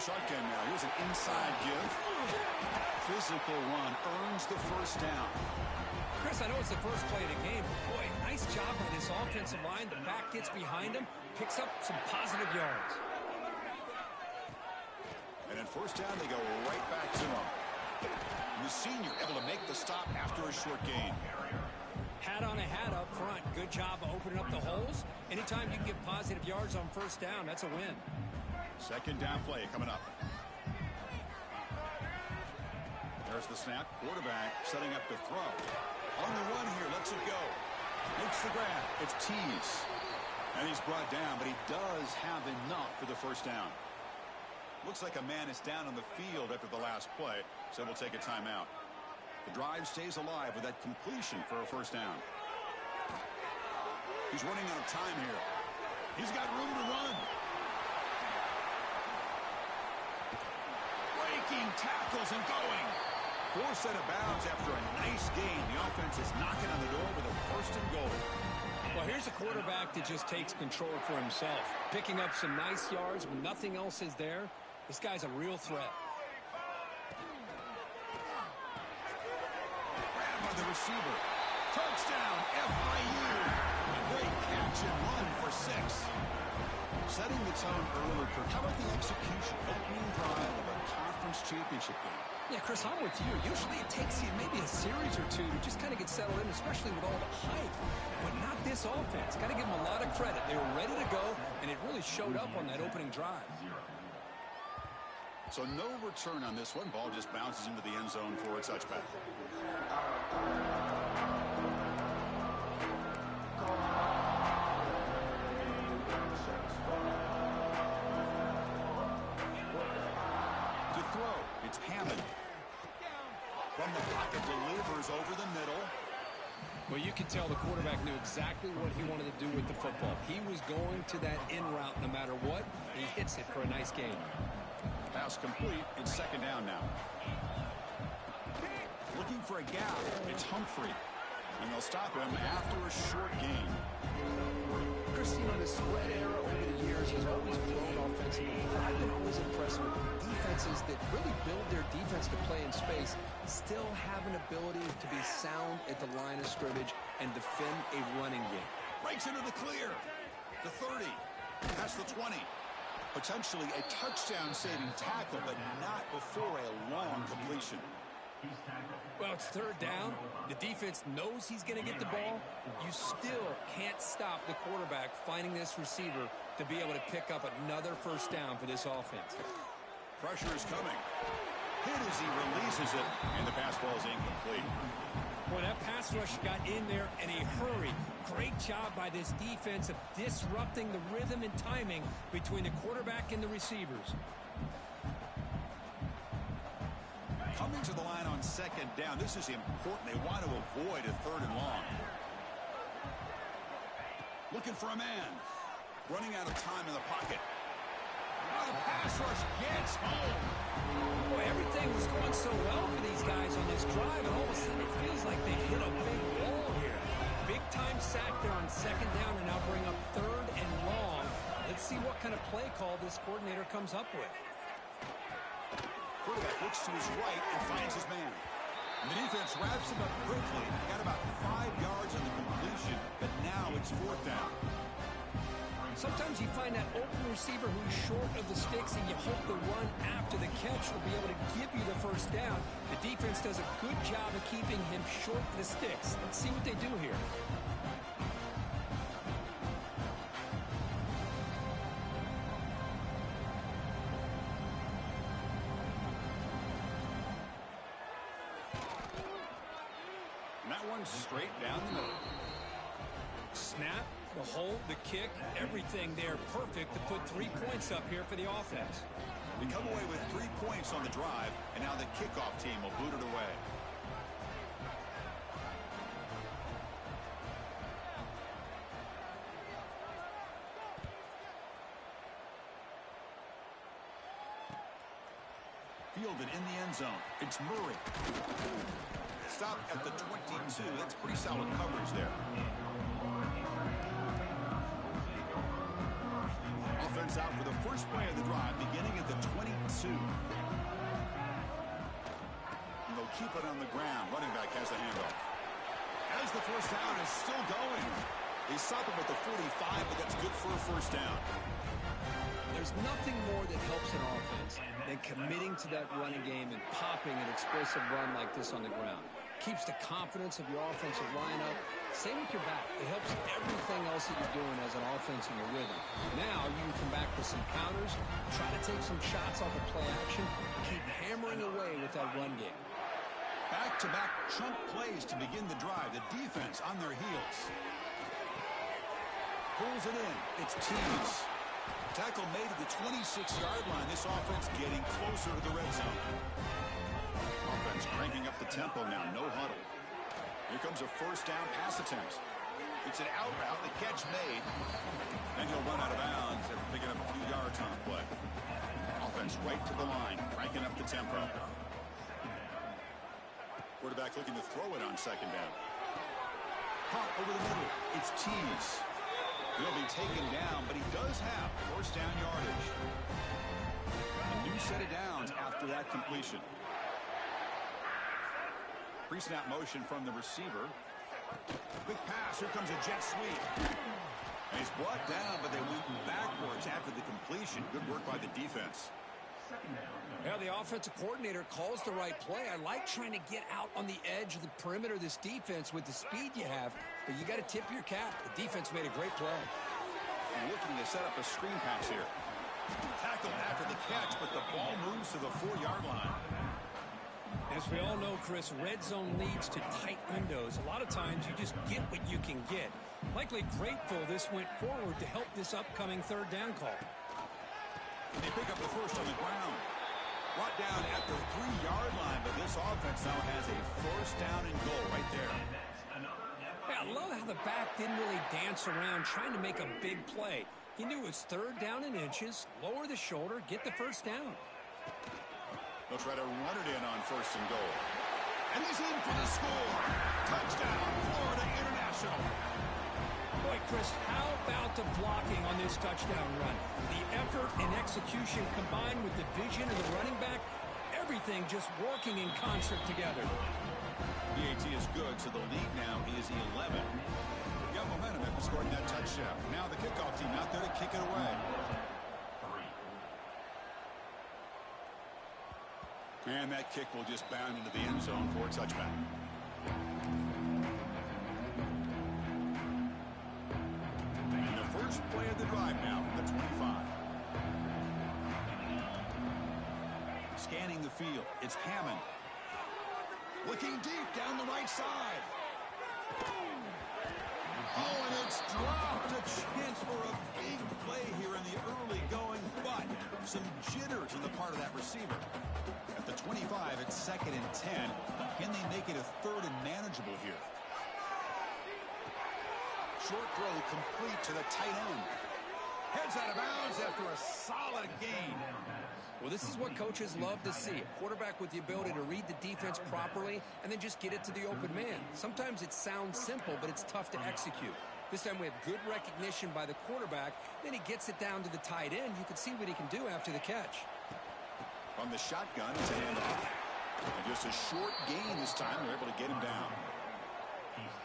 shotgun now. Here's an inside give. Physical run earns the first down. Chris, I know it's the first play of the game, but boy, nice job by this offensive line. The back gets behind him, picks up some positive yards. And then first down, they go right back to him. And the senior able to make the stop after a short gain. Hat on a hat up front. Good job of opening up the holes. Anytime you can get positive yards on first down, that's a win. Second down play coming up. There's the snap. Quarterback setting up to throw. On the run here, lets it go. Makes the grab. It's Tease. And he's brought down, but he does have enough for the first down. Looks like a man is down on the field after the last play, so we'll take a timeout. The drive stays alive with that completion for a first down. He's running out of time here. He's got room to run. Breaking tackles and going. Forced out of bounds after a nice gain. The offense is knocking on the door with a first and goal. Well, here's a quarterback that just takes control for himself. Picking up some nice yards when nothing else is there. This guy's a real threat. The receiver. Touchdown, FIU. Great catch and run for 6. Setting the tone early, Kirk. How about the execution? Opening drive of a conference championship game. Yeah, Chris, I'm with you. Usually it takes you maybe a series or two to just kind of get settled in, especially with all the hype. But not this offense. Got to give them a lot of credit. They were ready to go, and it really showed up on that opening drive. So no return on this one. Ball just bounces into the end zone for a touchback. To throw, it's Hammond. From the pocket, delivers over the middle. Well, you can tell the quarterback knew exactly what he wanted to do with the football. He was going to that in route no matter what. He hits it for a nice gain. Pass complete. It's second down now. Looking for a gap. It's Humphrey. And they'll stop him after a short gain. Chris, you know, the spread era over the years has always grown offensively. I've been always impressed with defenses that really build their defense to play in space, still have an ability to be sound at the line of scrimmage and defend a running game. Breaks into the clear. The 30. Past the 20. Potentially a touchdown-saving tackle, but not before a long completion. Well, it's third down. The defense knows he's going to get the ball. You still can't stop the quarterback finding this receiver to be able to pick up another first down for this offense. Pressure is coming. Hit as he releases it, and the pass ball is incomplete. Boy, that pass rush got in there in a hurry. Great job by this defense of disrupting the rhythm and timing between the quarterback and the receivers. Coming to the line on second down. This is important. They want to avoid a third and long. Looking for a man. Running out of time in the pocket. Now the pass rush gets home. Boy, everything was going so well for these guys on this drive, and all of a sudden it feels like they hit a big wall here. Big time sack there on second down, and now bring up third and long. Let's see what kind of play call this coordinator comes up with. Quarterback looks to his right and finds his man. And the defense wraps him up quickly. Got about 5 yards on the completion, but now it's fourth down. Sometimes you find that open receiver who's short of the sticks, and you hope the run after the catch will be able to give you the first down. The defense does a good job of keeping him short of the sticks. Let's see what they do here. And that one's straight down the middle. Snap, the hold, the kick, everything there perfect to put 3 points up here for the offense. They come away with 3 points on the drive, and now the kickoff team will boot it away. Fielded in the end zone. It's Murray. Stop at the 22. That's pretty solid coverage there. offense out for the first play of the drive, beginning at the 22. And they'll keep it on the ground. Running back has the handoff. As the first down is still going. They stop him at the 45, but that's good for a first down. There's nothing more that helps an offense than committing to that running game and popping an explosive run like this on the ground. Keeps the confidence of your offensive lineup. Same with your back. It helps everything else that you're doing as an offense in your rhythm. Now you can come back with some counters, try to take some shots off of play action, keep hammering away with that run game. Back-to-back chunk plays to begin the drive. The defense on their heels. Pulls it in. It's Tees. Tackle made at the 26-yard line. This offense getting closer to the red zone. Offense cranking up the tempo now. No huddle. Here comes a first down pass attempt. It's an out route. The catch made. And he'll run out of bounds after picking up a few yards on the play. Offense right to the line. Cranking up the tempo. Quarterback looking to throw it on second down. Caught over the middle. It's Tees. He'll be taken down, but he does have first down yardage. A new set of downs after that completion. Pre-snap motion from the receiver. Quick pass. Here comes a jet sweep. And he's brought down, but they went backwards after the completion. Good work by the defense. Yeah, the offensive coordinator calls the right play. I like trying to get out on the edge of the perimeter of this defense with the speed you have, but you got to tip your cap. The defense made a great play. Looking to set up a screen pass here. Tackled after the catch, but the ball moves to the 4-yard line. As we all know, Chris, red zone leads to tight windows. A lot of times you just get what you can get. Likely grateful this went forward to help this upcoming third down call. They pick up the first on the ground. Brought down at the 3-yard line, but this offense now has a first down and goal right there. Yeah, I love how the back didn't really dance around trying to make a big play. He knew it was third down in inches, lower the shoulder, get the first down. They'll try to run it in on first and goal. And he's in for the score. Touchdown, Florida International. Boy, Chris, how about the blocking on this touchdown run? The effort and execution combined with the vision of the running back, everything just working in concert together. PAT is good, so the lead now is 11. Got momentum after scoring that touchdown. Now the kickoff team out there to kick it away. And that kick will just bound into the end zone for a touchback. And the first play of the drive now from the 25. Scanning the field, it's Hammond. Looking deep down the right side. Oh, and it's dropped. A chance for a big play here in the early going, but some jitters on the part of that receiver. At the 25, it's 2nd and 10. Can they make it a 3rd and manageable here? Short throw complete to the tight end. Heads out of bounds after a solid gain. Well, this is what coaches love to see. A quarterback with the ability to read the defense properly and then just get it to the open man. Sometimes it sounds simple, but it's tough to execute. This time we have good recognition by the quarterback. Then he gets it down to the tight end. You can see what he can do after the catch. From the shotgun, it's a handoff. And just a short gain this time. They're able to get him down.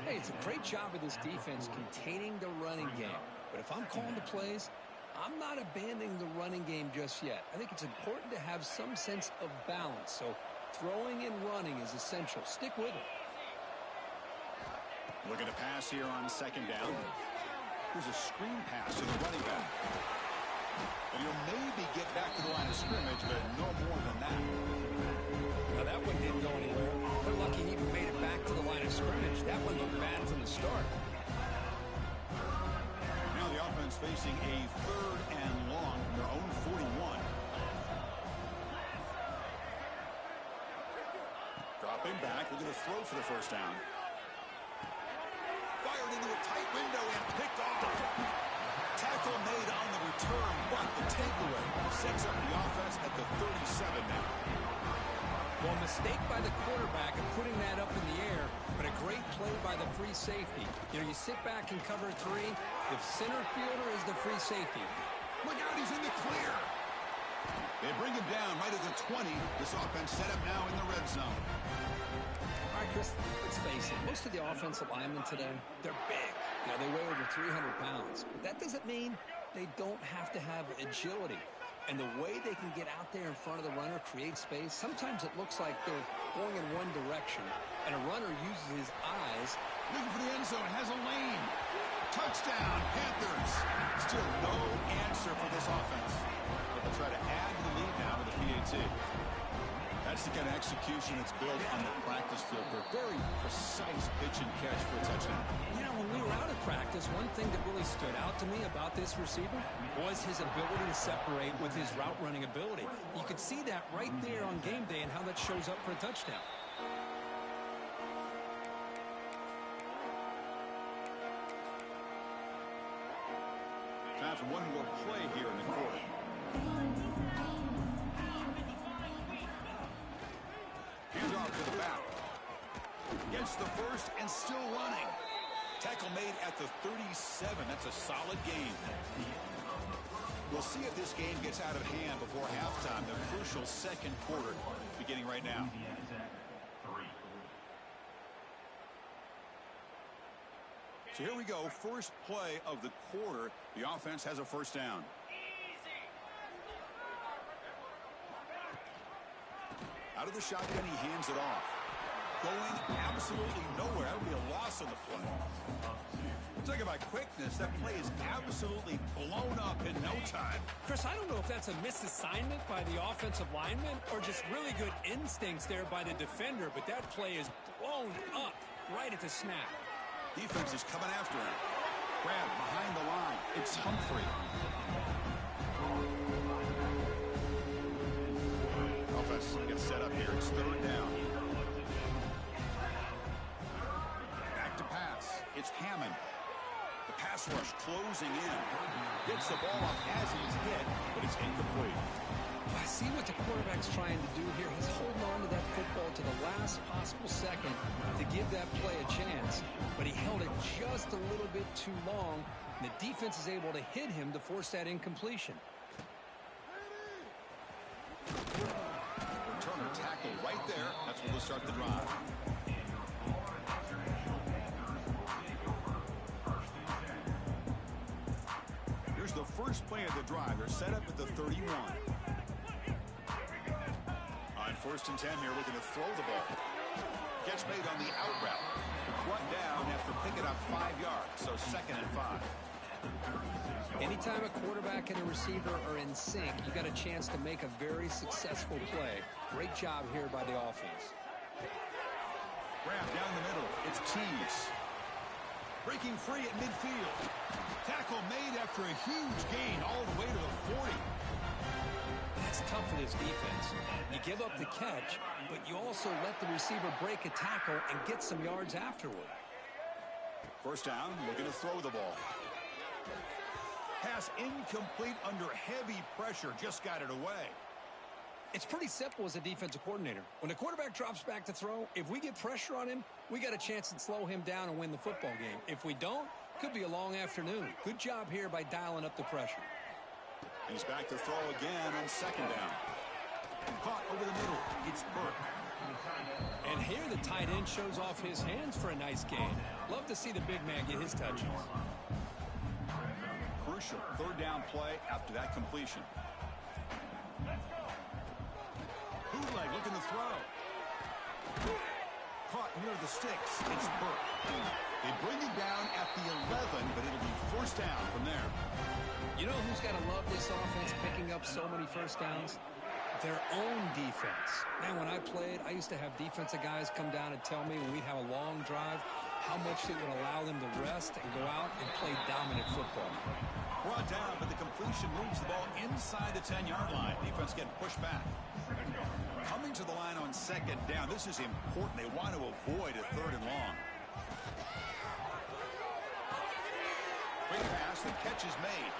Hey, it's a great job of this defense containing the running game. But if I'm calling the plays, I'm not abandoning the running game just yet. I think it's important to have some sense of balance. So throwing and running is essential. Stick with it. Looking to pass here on 2nd down. Here's a screen pass to the running back. And he'll maybe get back to the line of scrimmage, but no more than that. Now that one didn't go anywhere. They're lucky he even made it back to the line of scrimmage. That one looked bad from the start. Now the offense facing a 3rd and long from their own 41. Dropping back, looking to throw for the first down. Fired into a tight window and picked off. Tackle made on the return, but the takeaway sets up the offense at the 37 now. Well, mistake by the quarterback of putting that up in the air, but a great play by the free safety. You know, you sit back and cover 3. The center fielder is the free safety. Look out, he's in the clear. They bring him down right at the 20. This offense set up now in the red zone. All right, Chris, let's face it. Most of the offensive linemen today, they're big. You know, they weigh over 300 pounds. But that doesn't mean they don't have to have agility. And the way they can get out there in front of the runner, create space, sometimes it looks like they're going in one direction, and a runner uses his eyes. Looking for the end zone, has a lane. Touchdown, Panthers. Still no answer for this offense. But they'll try to add to the lead now with the PAT. That's the kind of execution that's built on the practice field. They're very precise pitch and catch for a touchdown. You know, when we were out of practice, one thing that really stood out to me about this receiver was his ability to separate with his route running ability. You could see that right there on game day and how that shows up for a touchdown. Time for one more play here in the quarter. He's off to the back. Gets the first and still running. Tackle made at the 37. That's a solid gain. We'll see if this game gets out of hand before halftime. The crucial second quarter beginning right now. So here we go. First play of the quarter. The offense has a first down. Out of the shotgun, he hands it off. Going absolutely nowhere. That would be a loss on the play. Talking about quickness, that play is absolutely blown up in no time. Chris, I don't know if that's a misassignment by the offensive lineman or just really good instincts there by the defender, but that play is blown up right at the snap. Defense is coming after him. Grab behind the line. It's Humphrey. Offense gets set up here. It's third down. Back to pass. It's Hammond. The pass rush closing in. Gets the ball off as he's hit, but it's incomplete. I see what the quarterback's trying to do here. He's holding on to that football to the last possible second to give that play a chance, but he held it just a little bit too long, and the defense is able to hit him to force that incompletion. Returner tackle right there. That's where we'll start the drive. Here's the first play of the drive. They're set up at the 31. On first and 10 here, looking to throw the ball. Catch made on the out route. Brought down after picking up 5 yards, so second and 5. Anytime a quarterback and a receiver are in sync, you got a chance to make a very successful play. Great job here by the offense. Grab down the middle. It's Tees. Breaking free at midfield. Tackle made after a huge gain all the way to the 40. That's tough for this defense. You give up the catch, but you also let the receiver break a tackle and get some yards afterward. First down, looking to throw the ball. Pass incomplete under heavy pressure. Just got it away. It's pretty simple as a defensive coordinator. When the quarterback drops back to throw, if we get pressure on him, we got a chance to slow him down and win the football game. If we don't, could be a long afternoon. Good job here by dialing up the pressure. He's back to throw again on second down. Caught over the middle. It's Burke. And here the tight end shows off his hands for a nice gain. Love to see the big man get his touches. Crucial third down play after that completion. Bootleg looking to throw. Caught near the sticks. It's Burke. They bring him down at the 11, but it'll be first down from there. You know who's got to love this offense picking up so many first downs? Their own defense. Man, when I played, I used to have defensive guys come down and tell me when we'd have a long drive how much it would allow them to rest and go out and play dominant football. Brought down, but the completion moves the ball inside the 10-yard line. Defense getting pushed back. Coming to the line on second down. This is important. They want to avoid a third and long. Quick pass. The catch is made.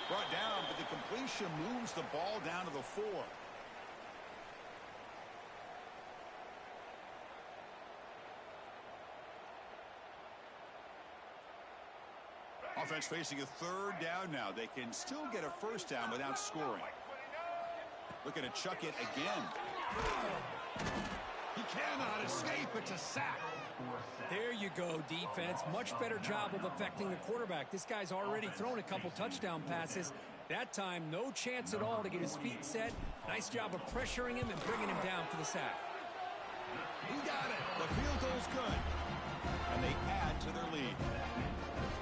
Brought down, but the completion moves the ball down to the 4. Offense facing a third down now. They can still get a first down without scoring. Looking to chuck it again. He cannot escape. It's a sack. There you go, defense. Much better job of affecting the quarterback. This guy's already thrown a couple touchdown passes. That time, no chance at all to get his feet set. Nice job of pressuring him and bringing him down for the sack. He got it. The field goal's good. And they add to their lead.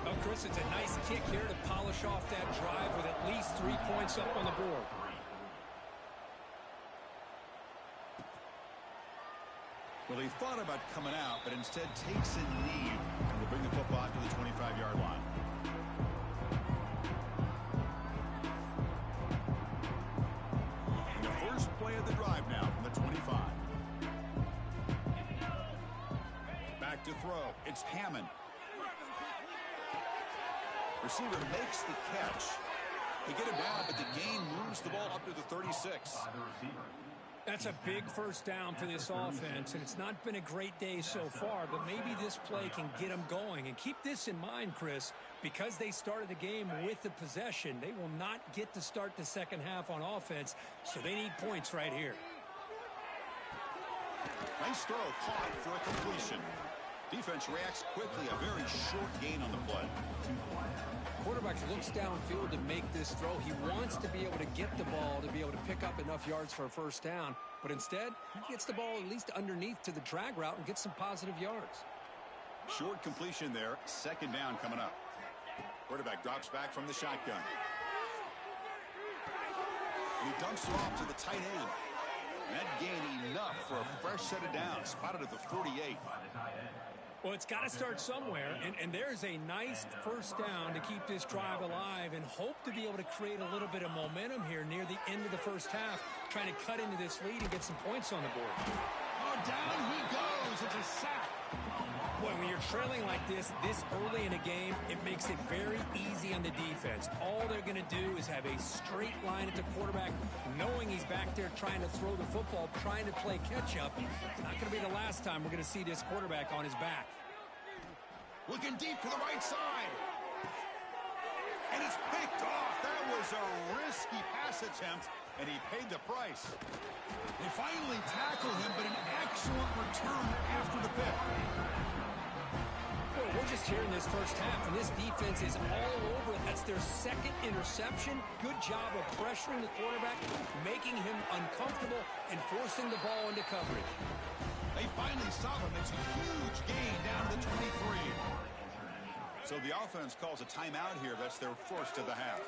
Well, Chris, it's a nice kick here to polish off that drive with at least 3 points up on the board. Well, he thought about coming out, but instead takes a knee and will bring the football to the 25-yard line. And the first play of the drive now from the 25. Back to throw. It's Hammond. Receiver makes the catch. They get him down, but the gain moves the ball up to the 36. That's a big first down for this offense, and it's not been a great day so far, but maybe this play can get them going. And keep this in mind, Chris, because they started the game with the possession, they will not get to start the second half on offense, so they need points right here. Nice throw, caught for a completion. Defense reacts quickly, a very short gain on the play. Quarterback looks downfield to make this throw. He wants to be able to get the ball to be able to pick up enough yards for a first down. But instead, he gets the ball at least underneath to the drag route and gets some positive yards. Short completion there. Second down coming up. Quarterback drops back from the shotgun. And he dumps it off to the tight end. And that gained enough for a fresh set of downs. Spotted at the 48. Well, it's got to start somewhere, and there's a nice first down to keep this drive alive and hope to be able to create a little bit of momentum here near the end of the first half, trying to cut into this lead and get some points on the board. Oh, down he goes. It's a sack. Boy, when you're trailing like this early in a game, it makes it very easy on the defense. All they're going to do is have a straight line at the quarterback, knowing he's back there trying to throw the football, trying to play catch-up. It's not going to be the last time we're going to see this quarterback on his back. Looking deep to the right side. And it's picked off. That was a risky pass attempt, and he paid the price. They finally tackle him, but an excellent return after the pick. Well, we're just here in this first half, and this defense is all over it. That's their second interception. Good job of pressuring the quarterback, making him uncomfortable, and forcing the ball into coverage. They finally stop him. It's a huge gain down to the 23. So the offense calls a timeout here. That's their first of the half.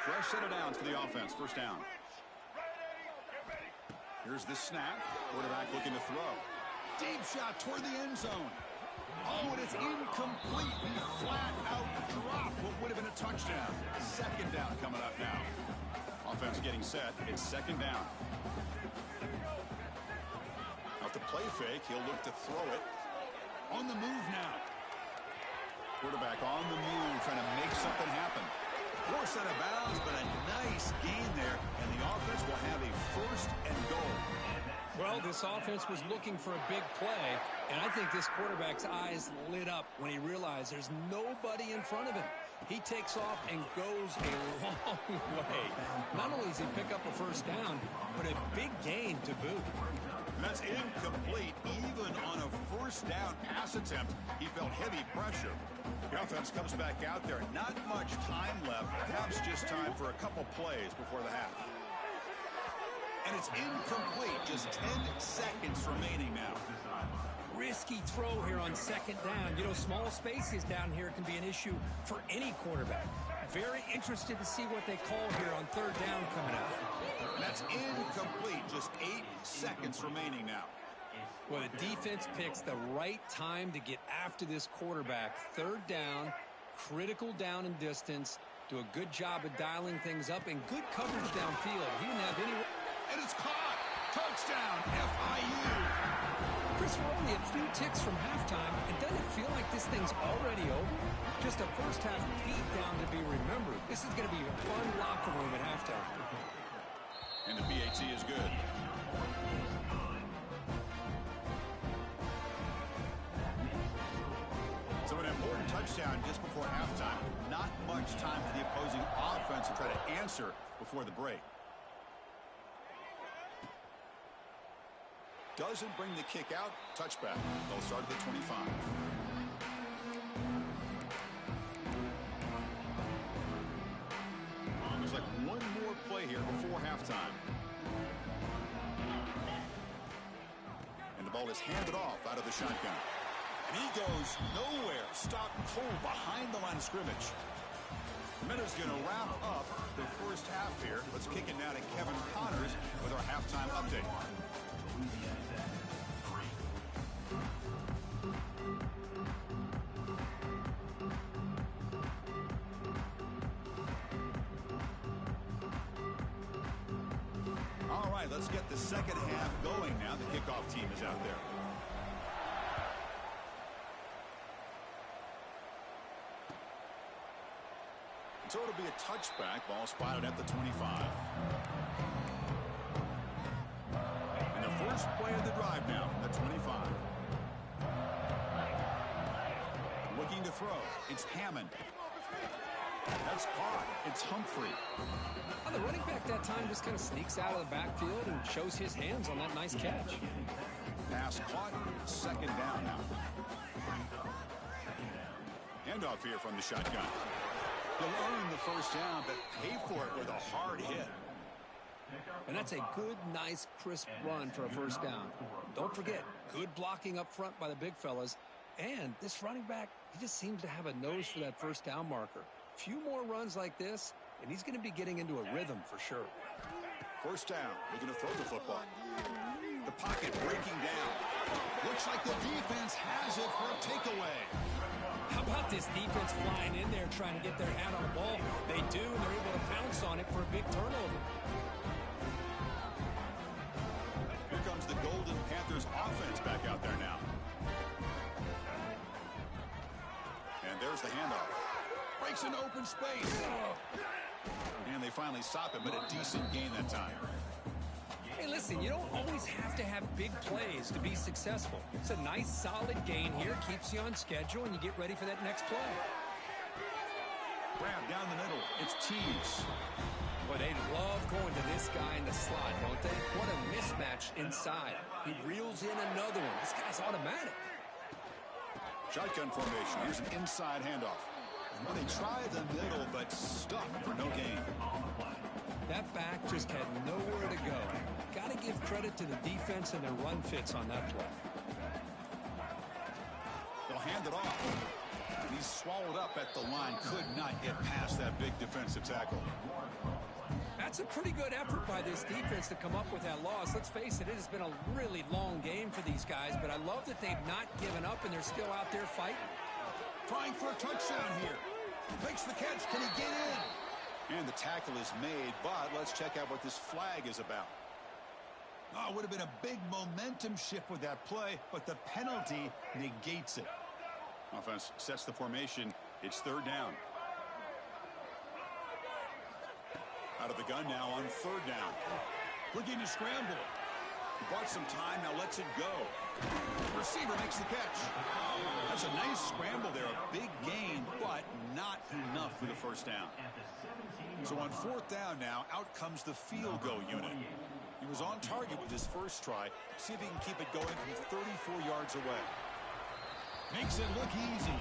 Fresh set of downs for the offense. First down. Here's the snap. Quarterback looking to throw. Deep shot toward the end zone. Oh, and it's incomplete. He flat out dropped what would have been a touchdown. Second down coming up now. Offense getting set. It's second down. Off the play fake, he'll look to throw it. On the move now. Quarterback on the move, trying to make something happen. Force out of bounds, but a nice gain there, and the offense will have a first and goal. Well, this offense was looking for a big play, and I think this quarterback's eyes lit up when he realized there's nobody in front of him. He takes off and goes a long way. Not only does he pick up a first down, but a big gain to boot. And that's incomplete. Even on a first down pass attempt, he felt heavy pressure. The offense comes back out there. Not much time left. Perhaps just time for a couple plays before the half. And it's incomplete. Just 10 seconds remaining now. Risky throw here on second down. You know, small spaces down here can be an issue for any quarterback. Very interested to see what they call here on third down coming up. And that's incomplete. Just 8 seconds remaining now. Well, the defense picks the right time to get after this quarterback. Third down, critical down and distance. Do a good job of dialing things up and good coverage downfield. He didn't have any... And it's caught. Touchdown, FIU. Chris, we're only a few ticks from halftime. And doesn't it feel like this thing's already over? Just a first half beatdown to be remembered. This is going to be a fun locker room at halftime. And the PAT is good. So an important touchdown touchdown just before halftime. Not much time for the opposing offense to try to answer before the break. Doesn't bring the kick out. Touchback. They'll start at the 25. There's like one more play here before halftime. And the ball is handed off out of the shotgun. And he goes nowhere. Stop cold behind the line of scrimmage. Minutes going to wrap up the first half here. Let's kick it now to Kevin Connors with our halftime update. All right, let's get the second half going now. The kickoff team is out there. So it'll be a touchback. Ball spotted at the 25. And the first play of the drive now from the 25. Looking to throw. It's Hammond. That's caught. It's Humphrey. Well, the running back that time just kind of sneaks out of the backfield and shows his hands on that nice catch. Pass caught. Second down now. Handoff here from the shotgun. He'll earn the first down, but pay for it with a hard hit. And that's a good, nice, crisp run for a first down. Don't forget, good blocking up front by the big fellas. And this running back, he just seems to have a nose for that first down marker. A few more runs like this, and he's going to be getting into a rhythm for sure. First down. They're going to throw the football. The pocket breaking down. Looks like the defense has it for a takeaway. How about this defense flying in there trying to get their hand on the ball? They do, and they're able to pounce on it for a big turnover. Here comes the Golden Panthers offense back out there now. And there's the handoff. Breaks into open space. And they finally stop it, but a decent gain that time. Hey, listen, you don't always have to have big plays to be successful. It's a nice, solid gain here. Keeps you on schedule, and you get ready for that next play. Grab down the middle. It's Tees. Boy, they love going to this guy in the slot, don't they? What a mismatch inside. He reels in another one. This guy's automatic. Shotgun formation. Here's an inside handoff. Well, they try the middle, but stuffed for no gain. That back just had nowhere to go. Got to give credit to the defense and their run fits on that play. They'll hand it off. And he's swallowed up at the line. Could not get past that big defensive tackle. That's a pretty good effort by this defense to come up with that loss. Let's face it, it has been a really long game for these guys, but I love that they've not given up and they're still out there fighting. Trying for a touchdown here. Makes the catch. Can he get in? And the tackle is made, but let's check out what this flag is about. Oh, it would have been a big momentum shift with that play, but the penalty negates it. Offense sets the formation. It's third down. Out of the gun now on third down. Looking to scramble. He bought some time, now lets it go. Receiver makes the catch. That's a nice scramble there, a big gain, but not enough for the first down. So on fourth down now, out comes the field goal unit. He was on target with his first try. See if he can keep it going from 34 yards away. Makes it look easy.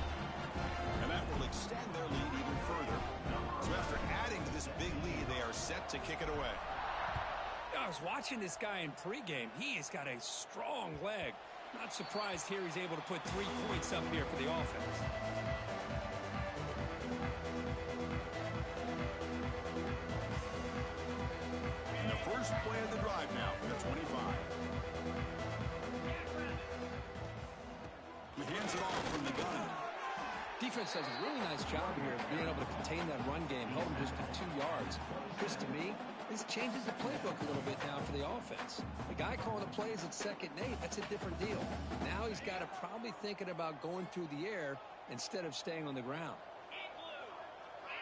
And that will extend their lead even further. So after adding to this big lead, they are set to kick it away. I was watching this guy in pregame. He has got a strong leg. Not surprised here he's able to put 3 points up here for the offense. And the first play of the drive now for the 25. He hands it off from the gun. Defense does a really nice job here of being able to contain that run game, held him just to 2 yards. Chris, to me, this changes the playbook a little bit now for the offense. The guy calling the plays at 2nd and 8, that's a different deal. Now he's got to probably thinking about going through the air instead of staying on the ground.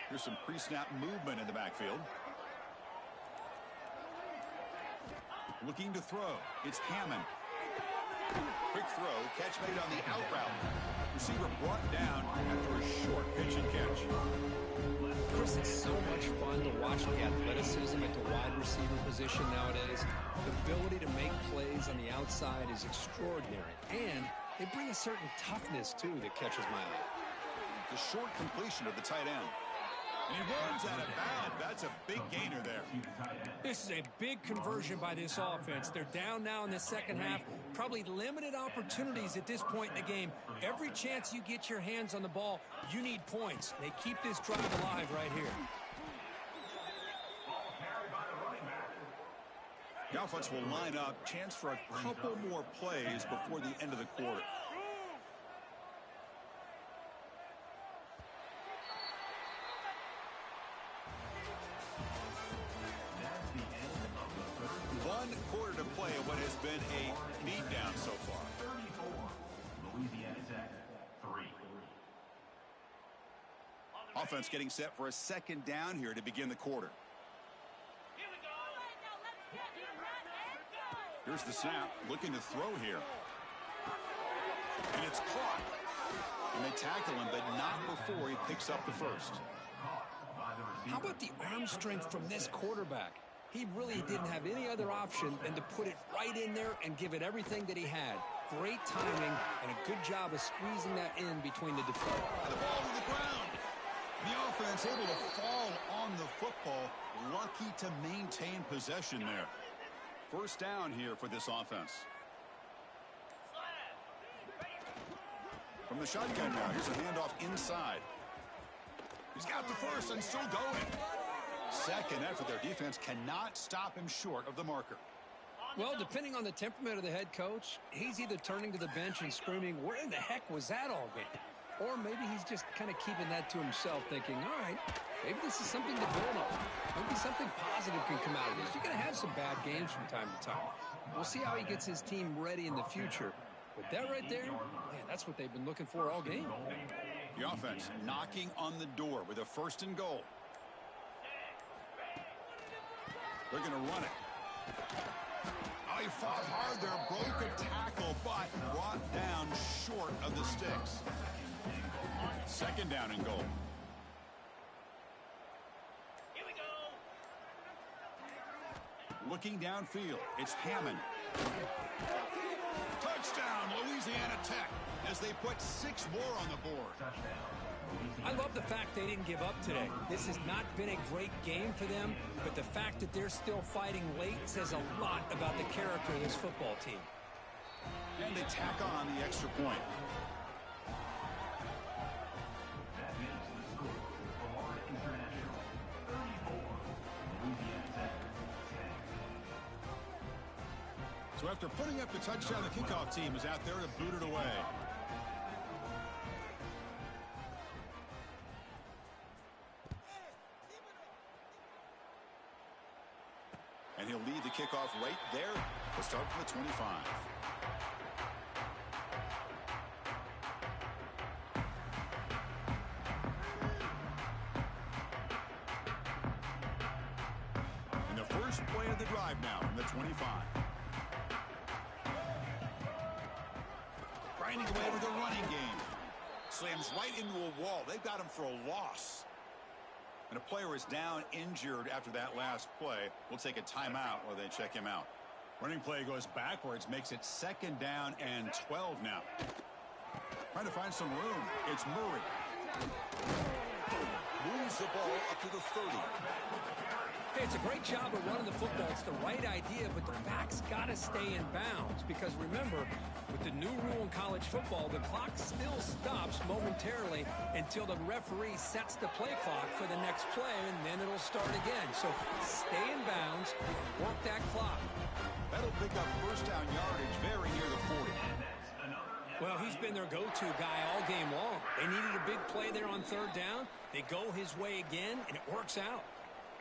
Here's some pre-snap movement in the backfield. Looking to throw. It's Hammond. Quick throw. Catch made on the out route. Receiver brought down after a short short pitch and catch. Chris, it's so much fun to watch the athleticism at the wide receiver position nowadays. The ability to make plays on the outside is extraordinary. And they bring a certain toughness, too, that catches my eye. The short completion of the tight end. And he runs out of bounds. That's a big gainer there. This is a big conversion by this offense. They're down now in the second half. Probably limited opportunities at this point in the game. Every chance you get your hands on the ball, you need points. They keep this drive alive right here. The offense will line up. Chance for a couple more plays before the end of the quarter. One quarter to play in what has been a beatdown so far. Offense getting set for a second down here to begin the quarter. Here's the snap, looking to throw here. And it's caught. And they tackle him, but not before he picks up the first. How about the arm strength from this quarterback? He really didn't have any other option than to put it right in there and give it everything that he had. Great timing and a good job of squeezing that in between the defenders. The ball to the ground. The offense able to fall on the football. Lucky to maintain possession there. First down here for this offense. From the shotgun now, here's a handoff inside. He's got the first and still going. Second effort, their defense cannot stop him short of the marker. Well, depending on the temperament of the head coach, he's either turning to the bench and screaming, where in the heck was that all game? Or maybe he's just kind of keeping that to himself, thinking, all right, maybe this is something to build on. Maybe something positive can come out of this. You're going to have some bad games from time to time. We'll see how he gets his team ready in the future. But that right there, man, that's what they've been looking for all game. The offense knocking on the door with a first and goal. They're going to run it. Oh, he fought hard there, broke a tackle, but brought down short of the sticks. Second down and goal. Here we go. Looking downfield, it's Hammond. Touchdown, Louisiana Tech, as they put 6 more on the board. I love the fact they didn't give up today. This has not been a great game for them, but the fact that they're still fighting late says a lot about the character of this football team. And they tack on the extra point. So after putting up the touchdown, the kickoff team is out there to boot it away. And he'll lead the kickoff right there. We'll start from the 25. And the first play of the drive now from the 25. Grinding away with a running game. Slams right into a wall. They've got him for a loss. And a player is down injured after that last play. We'll take a timeout while they check him out. Running play goes backwards, makes it second down and 12 now. Trying to find some room. It's Murray. Moves the ball up to the 30. Hey, it's a great job of running the football. It's the right idea, but the back's got to stay in bounds because remember, with the new rule in college football, the clock still stops momentarily until the referee sets the play clock for the next play, and then it'll start again. So stay in bounds, work that clock. That'll pick up first down yardage very near the 40. Well, he's been their go-to guy all game long. They needed a big play there on third down. They go his way again, and it works out.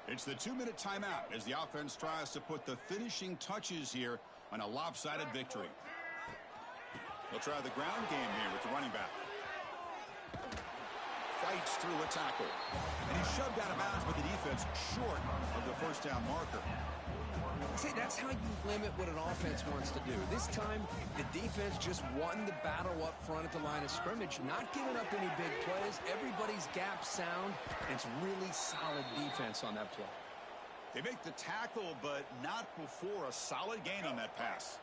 It's the 2-minute timeout as the offense tries to put the finishing touches here on a lopsided victory. They'll try the ground game here with the running back. Fights through a tackle. And he's shoved out of bounds, but the defense short of the first down marker. See, that's how you limit what an offense wants to do. This time, the defense just won the battle up front at the line of scrimmage, not giving up any big plays. Everybody's gap sound, and it's really solid defense on that play. They make the tackle, but not before a solid gain on that pass.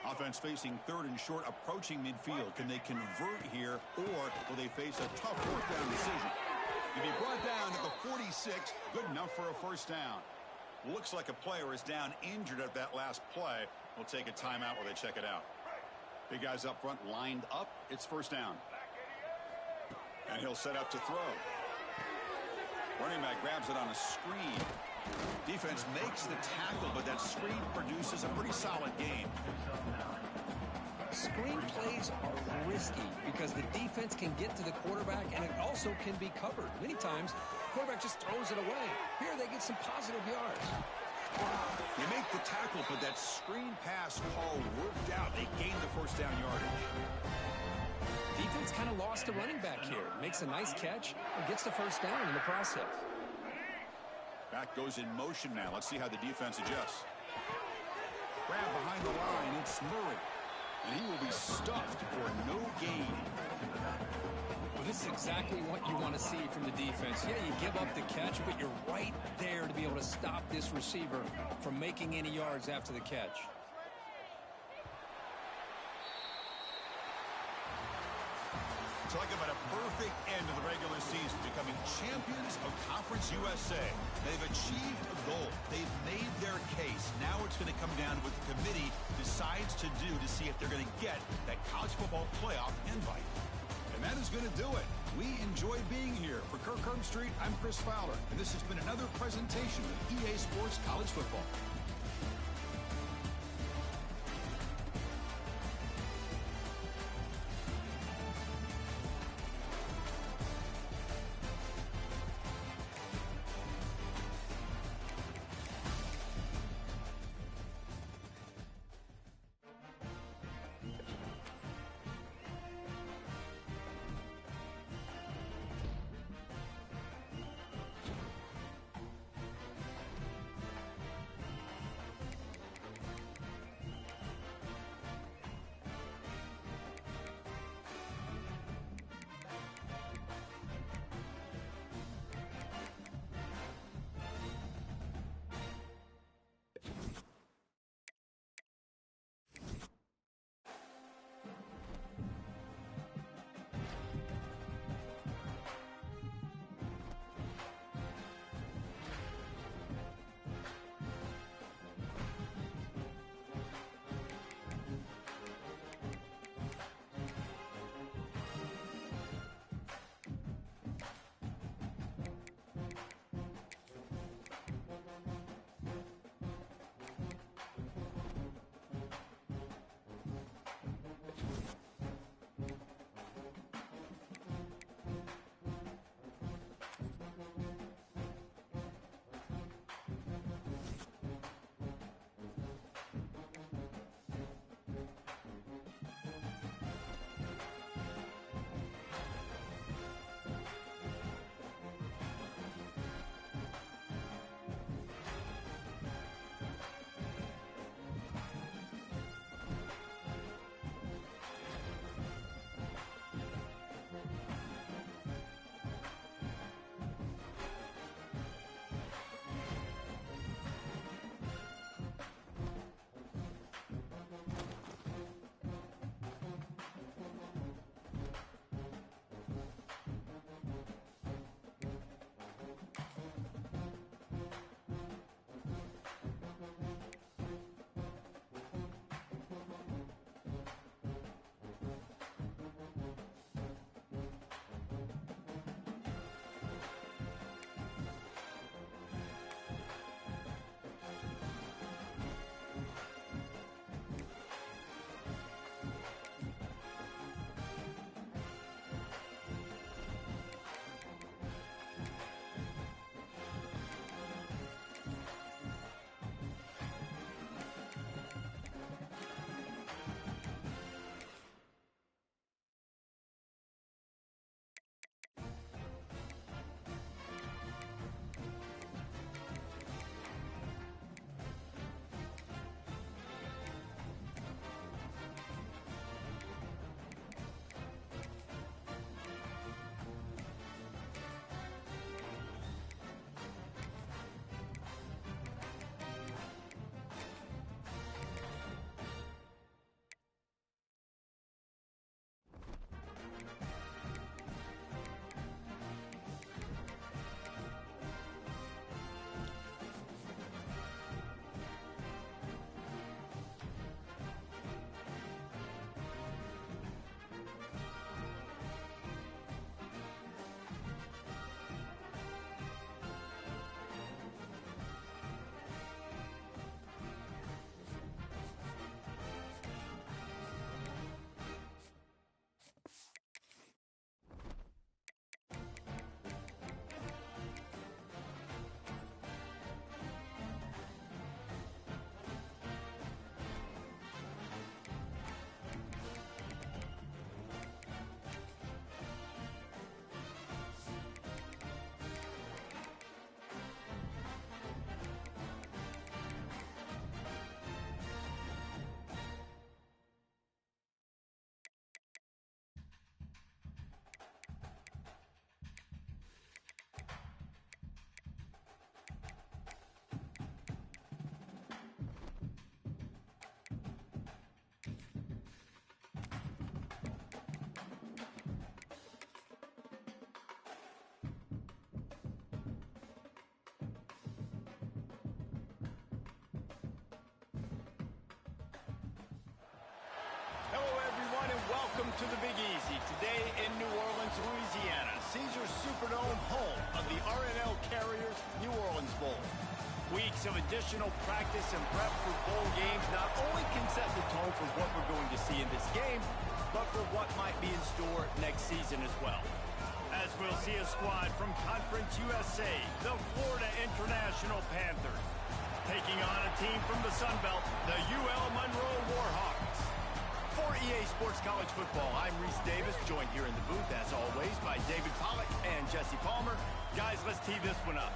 Offense facing third and short, approaching midfield. Can they convert here, or will they face a tough fourth down decision? To be brought down at the 46, good enough for a first down. Looks like a player is down injured at that last play. We'll take a timeout while they check it out. Big guys up front lined up. It's first down. And he'll set up to throw. Running back grabs it on a screen. Defense makes the tackle, but that screen produces a pretty solid gain. Screen plays are risky because the defense can get to the quarterback, and it also can be covered. Many times, the quarterback just throws it away. Here, they get some positive yards. You make the tackle, but that screen pass call worked out. They gained the first down yardage. Defense kind of lost a running back here. Makes a nice catch and gets the first down in the process. Back goes in motion now. Let's see how the defense adjusts. Grab behind the line. It's Murray. And he will be stuffed for no gain. Well, this is exactly what you want to see from the defense. Yeah, you give up the catch, but you're right there to be able to stop this receiver from making any yards after the catch. Talk about a perfect end of the regular season, becoming champions of Conference USA. They've achieved a goal. They've made their case. Now it's going to come down to what the committee decides to do to see if they're going to get that college football playoff invite. And that is going to do it. We enjoy being here. For Kirk Herbstreit, I'm Chris Fowler, and this has been another presentation of EA Sports College Football. Welcome to the Big Easy. Today in New Orleans, Louisiana, Caesars Superdome, home of the R+L Carriers New Orleans Bowl. Weeks of additional practice and prep for bowl games not only can set the tone for what we're going to see in this game, but for what might be in store next season as well. As we'll see a squad from Conference USA, the Florida International Panthers, taking on a team from the Sun Belt, the UL Monroe Warhawks. For EA Sports College Football, I'm Reese Davis, joined here in the booth, as always, by David Pollack and Jesse Palmer. Guys, let's tee this one up.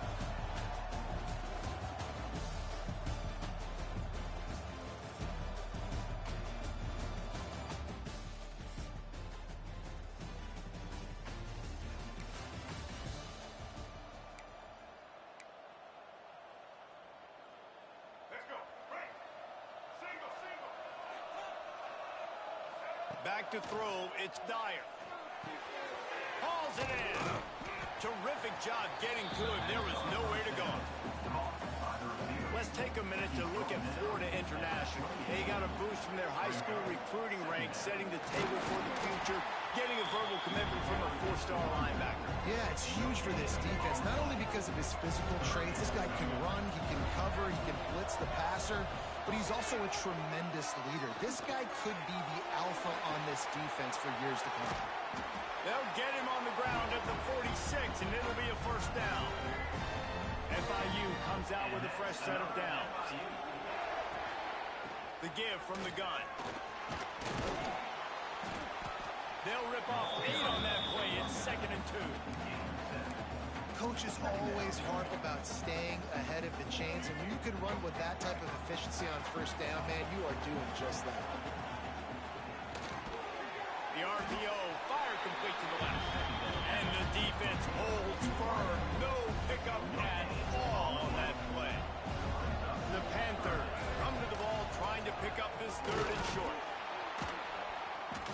Back to throw, it's Dyer. Hauls it in. Terrific job getting to him. There was nowhere to go. Let's take a minute to look at Florida International. They got a boost from their high school recruiting ranks, setting the table for the future, getting a verbal commitment from a four-star linebacker. Yeah, it's huge for this defense, not only because of his physical traits. This guy can run, he can cover, he can blitz the passer, but he's also a tremendous leader. This guy could be the alpha on this defense for years to come. They'll get him on the ground at the 46, and it'll be a first down. FIU comes out with a fresh set of downs. The give from the gun. They'll rip off 8 on that play. It's 2nd and 2. Coaches always harp about staying ahead of the chains, and when you can run with that type of efficiency on first down, man, you are doing just that. The RPO, fire complete to the left. And the defense holds firm. No pickup at all on that play. The Panthers come to the ball trying to pick up this 3rd and short.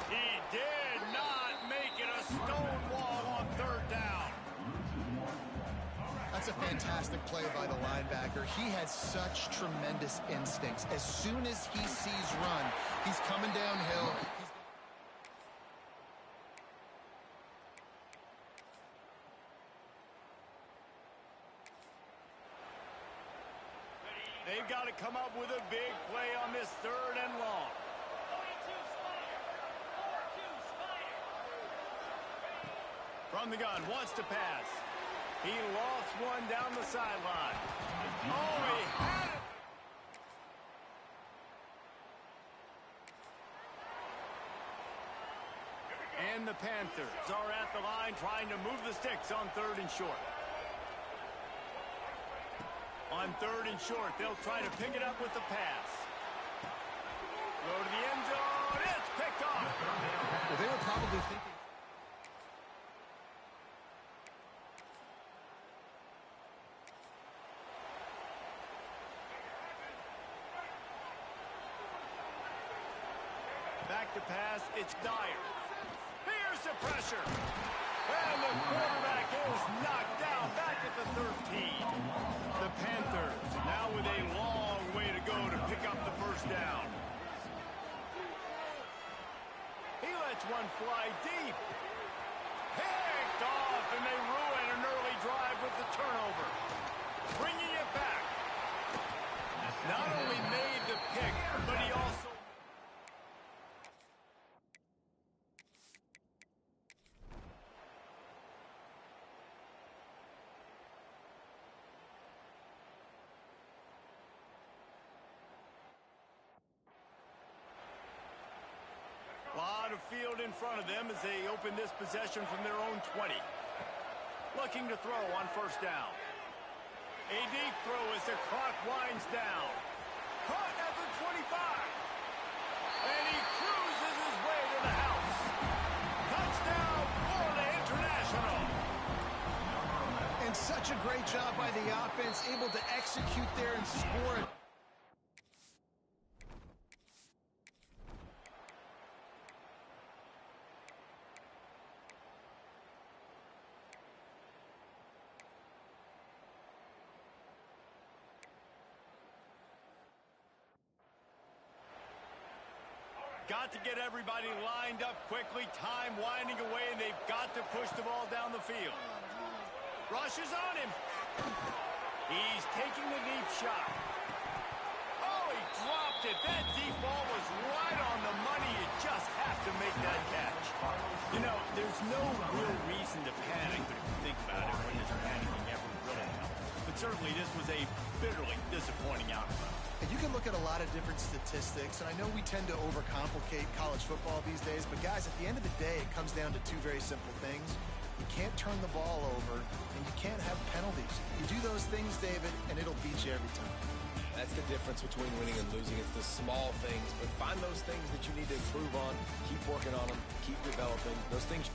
He did not make it a stone wall on 3rd down. That's a fantastic play by the linebacker. He has such tremendous instincts. As soon as he sees run, he's coming downhill. They've got to come up with a big play on this 3rd and long. From the gun, wants to pass. He lofts one down the sideline. Oh, he had it! And the Panthers are at the line trying to move the sticks on 3rd and short. On 3rd and short, they'll try to pick it up with the pass. Go to the end zone. It's picked off. Well, they were probably thinking. Back to pass, it's Dyer. Here's the pressure. And the quarterback is knocked down back at the 13. The Panthers now with a long way to go to pick up the first down. He lets one fly deep. Picked off, and they ruin an early drive with the turnover. Bringing it back. Not only made the pick, but he also... lot of field in front of them as they open this possession from their own 20. Looking to throw on first down. A deep throw as the clock winds down. Caught at the 25. And he cruises his way to the house. Touchdown, Florida International. And such a great job by the offense, able to execute there and score it. got to get everybody lined up quickly. Time winding away, and they've got to push the ball down the field. Rush is on him. He's taking the deep shot. Oh, he dropped it. That deep ball was right on the money. You just have to make that catch. You know, there's no real reason to panic, but if you think about it, when does panicking ever really help? But certainly this was a bitterly disappointing outcome. And you can look at a lot of different statistics, and I know we tend to overcomplicate college football these days, but guys, at the end of the day, it comes down to two very simple things. You can't turn the ball over, and you can't have penalties. You do those things, David, and it'll beat you every time. That's the difference between winning and losing. It's the small things, but find those things that you need to improve on, keep working on them, keep developing. Those things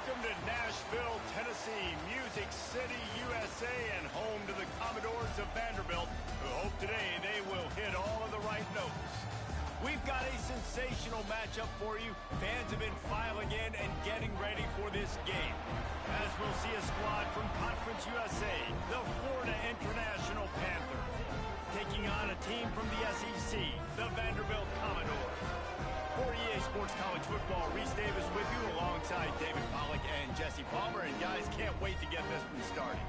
Welcome to Nashville, Tennessee, Music City, USA, and home to the Commodores of Vanderbilt, who hope today they will hit all of the right notes. We've got a sensational matchup for you. Fans have been filing in and getting ready for this game. As we'll see a squad from Conference USA, the Florida International Panthers, taking on a team from the SEC, the Vanderbilt Commodores. For EA Sports College Football, Reese Davis with you alongside David Pollack and Jesse Palmer. And guys, can't wait to get this one started.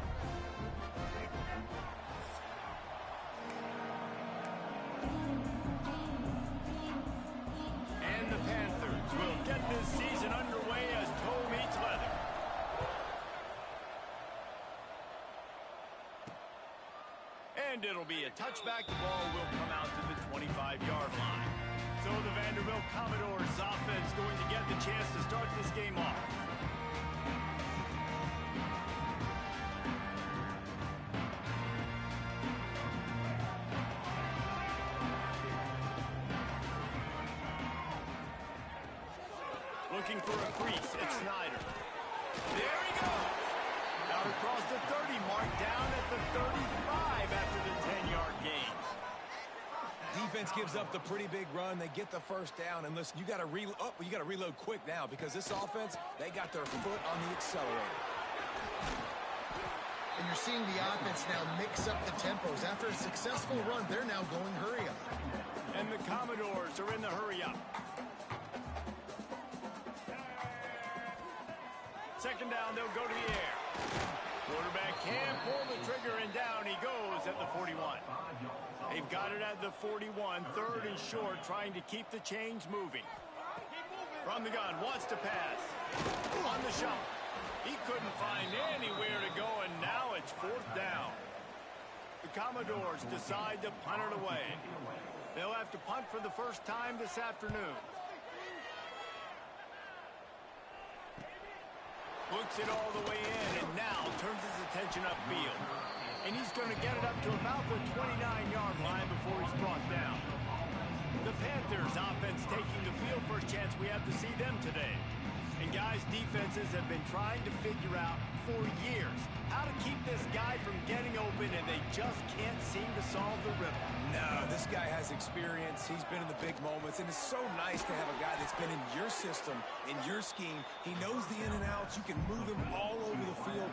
And the Panthers will get this season underway as toe meets leather. And it'll be a touchback. The ball will come out to the 25-yard line. So the Vanderbilt Commodores offense going to get the chance to start this game off. Looking for a crease, it's Snyder. There he goes! Out across the 30 mark, down at the 35 after the 10-yard gain. Defense gives up the pretty big run. They get the first down. And listen, you got to reload quick now because this offense, they got their foot on the accelerator. And you're seeing the offense now mix up the tempos. After a successful run, they're now going hurry up. And the Commodores are in the hurry up. Second down, they'll go to the air. Quarterback can pull the trigger, and down he goes at the 41. They've got it at the 41, third and short, trying to keep the chains moving. From the gun, wants to pass. On the shot. He couldn't find anywhere to go, and now it's fourth down. The Commodores decide to punt it away. They'll have to punt for the first time this afternoon. Looks it all the way in, and now turns his attention upfield. And he's going to get it up to about the 29-yard line before he's brought down. The Panthers offense taking the field. First chance we have to see them today. And guys, defenses have been trying to figure out for years how to keep this guy from getting open, and they just can't seem to solve the riddle. No, this guy has experience. He's been in the big moments, and it's so nice to have a guy that's been in your system, in your scheme. He knows the in and outs. You can move him all over the field.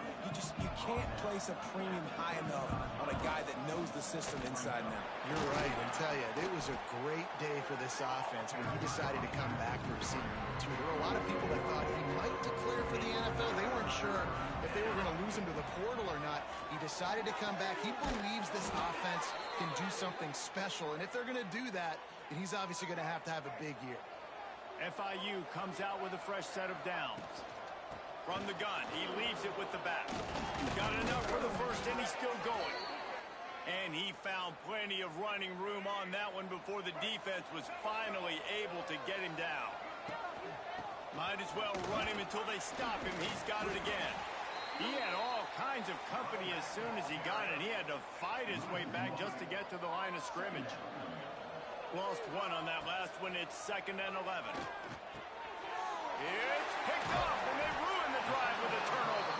You can't place a premium high enough on a guy that knows the system inside and out. You're right, and tell you, it was a great day for this offense when he decided to come back for his senior year, too. There were a lot of people that thought he might declare for the NFL. They weren't sure if they were going to lose him to the portal or not. He decided to come back. He believes this offense can do something special, and if they're going to do that, then he's obviously going to have a big year. FIU comes out with a fresh set of downs. From the gun, he leaves it with the back. Got enough for the first, and he's still going. And he found plenty of running room on that one before the defense was finally able to get him down. Might as well run him until they stop him. He's got it again. He had all kinds of company as soon as he got it. He had to fight his way back just to get to the line of scrimmage. Lost one on that last one. It's 2nd and 11. It's picked off, and they ruin the drive with a turnover.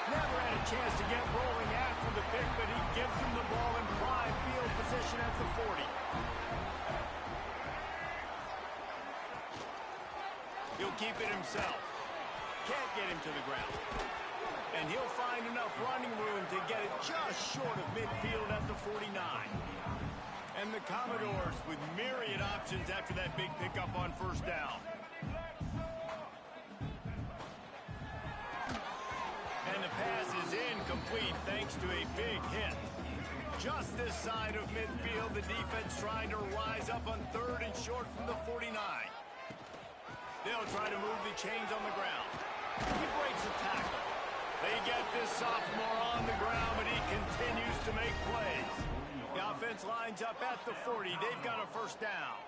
Never had a chance to get rolling after the pick, but he gives them the ball in prime field position at the 40. He'll keep it himself. Can't get him to the ground. And he'll find enough running room to get it just short of midfield at the 49. And the Commodores with myriad options after that big pickup on first down. And the pass is incomplete thanks to a big hit. Just this side of midfield, the defense trying to rise up on 3rd and short from the 49. They'll try to move the chains on the ground. He breaks a tackle. They get this sophomore on the ground, but he continues to make plays. The offense lines up at the 40. They've got a first down.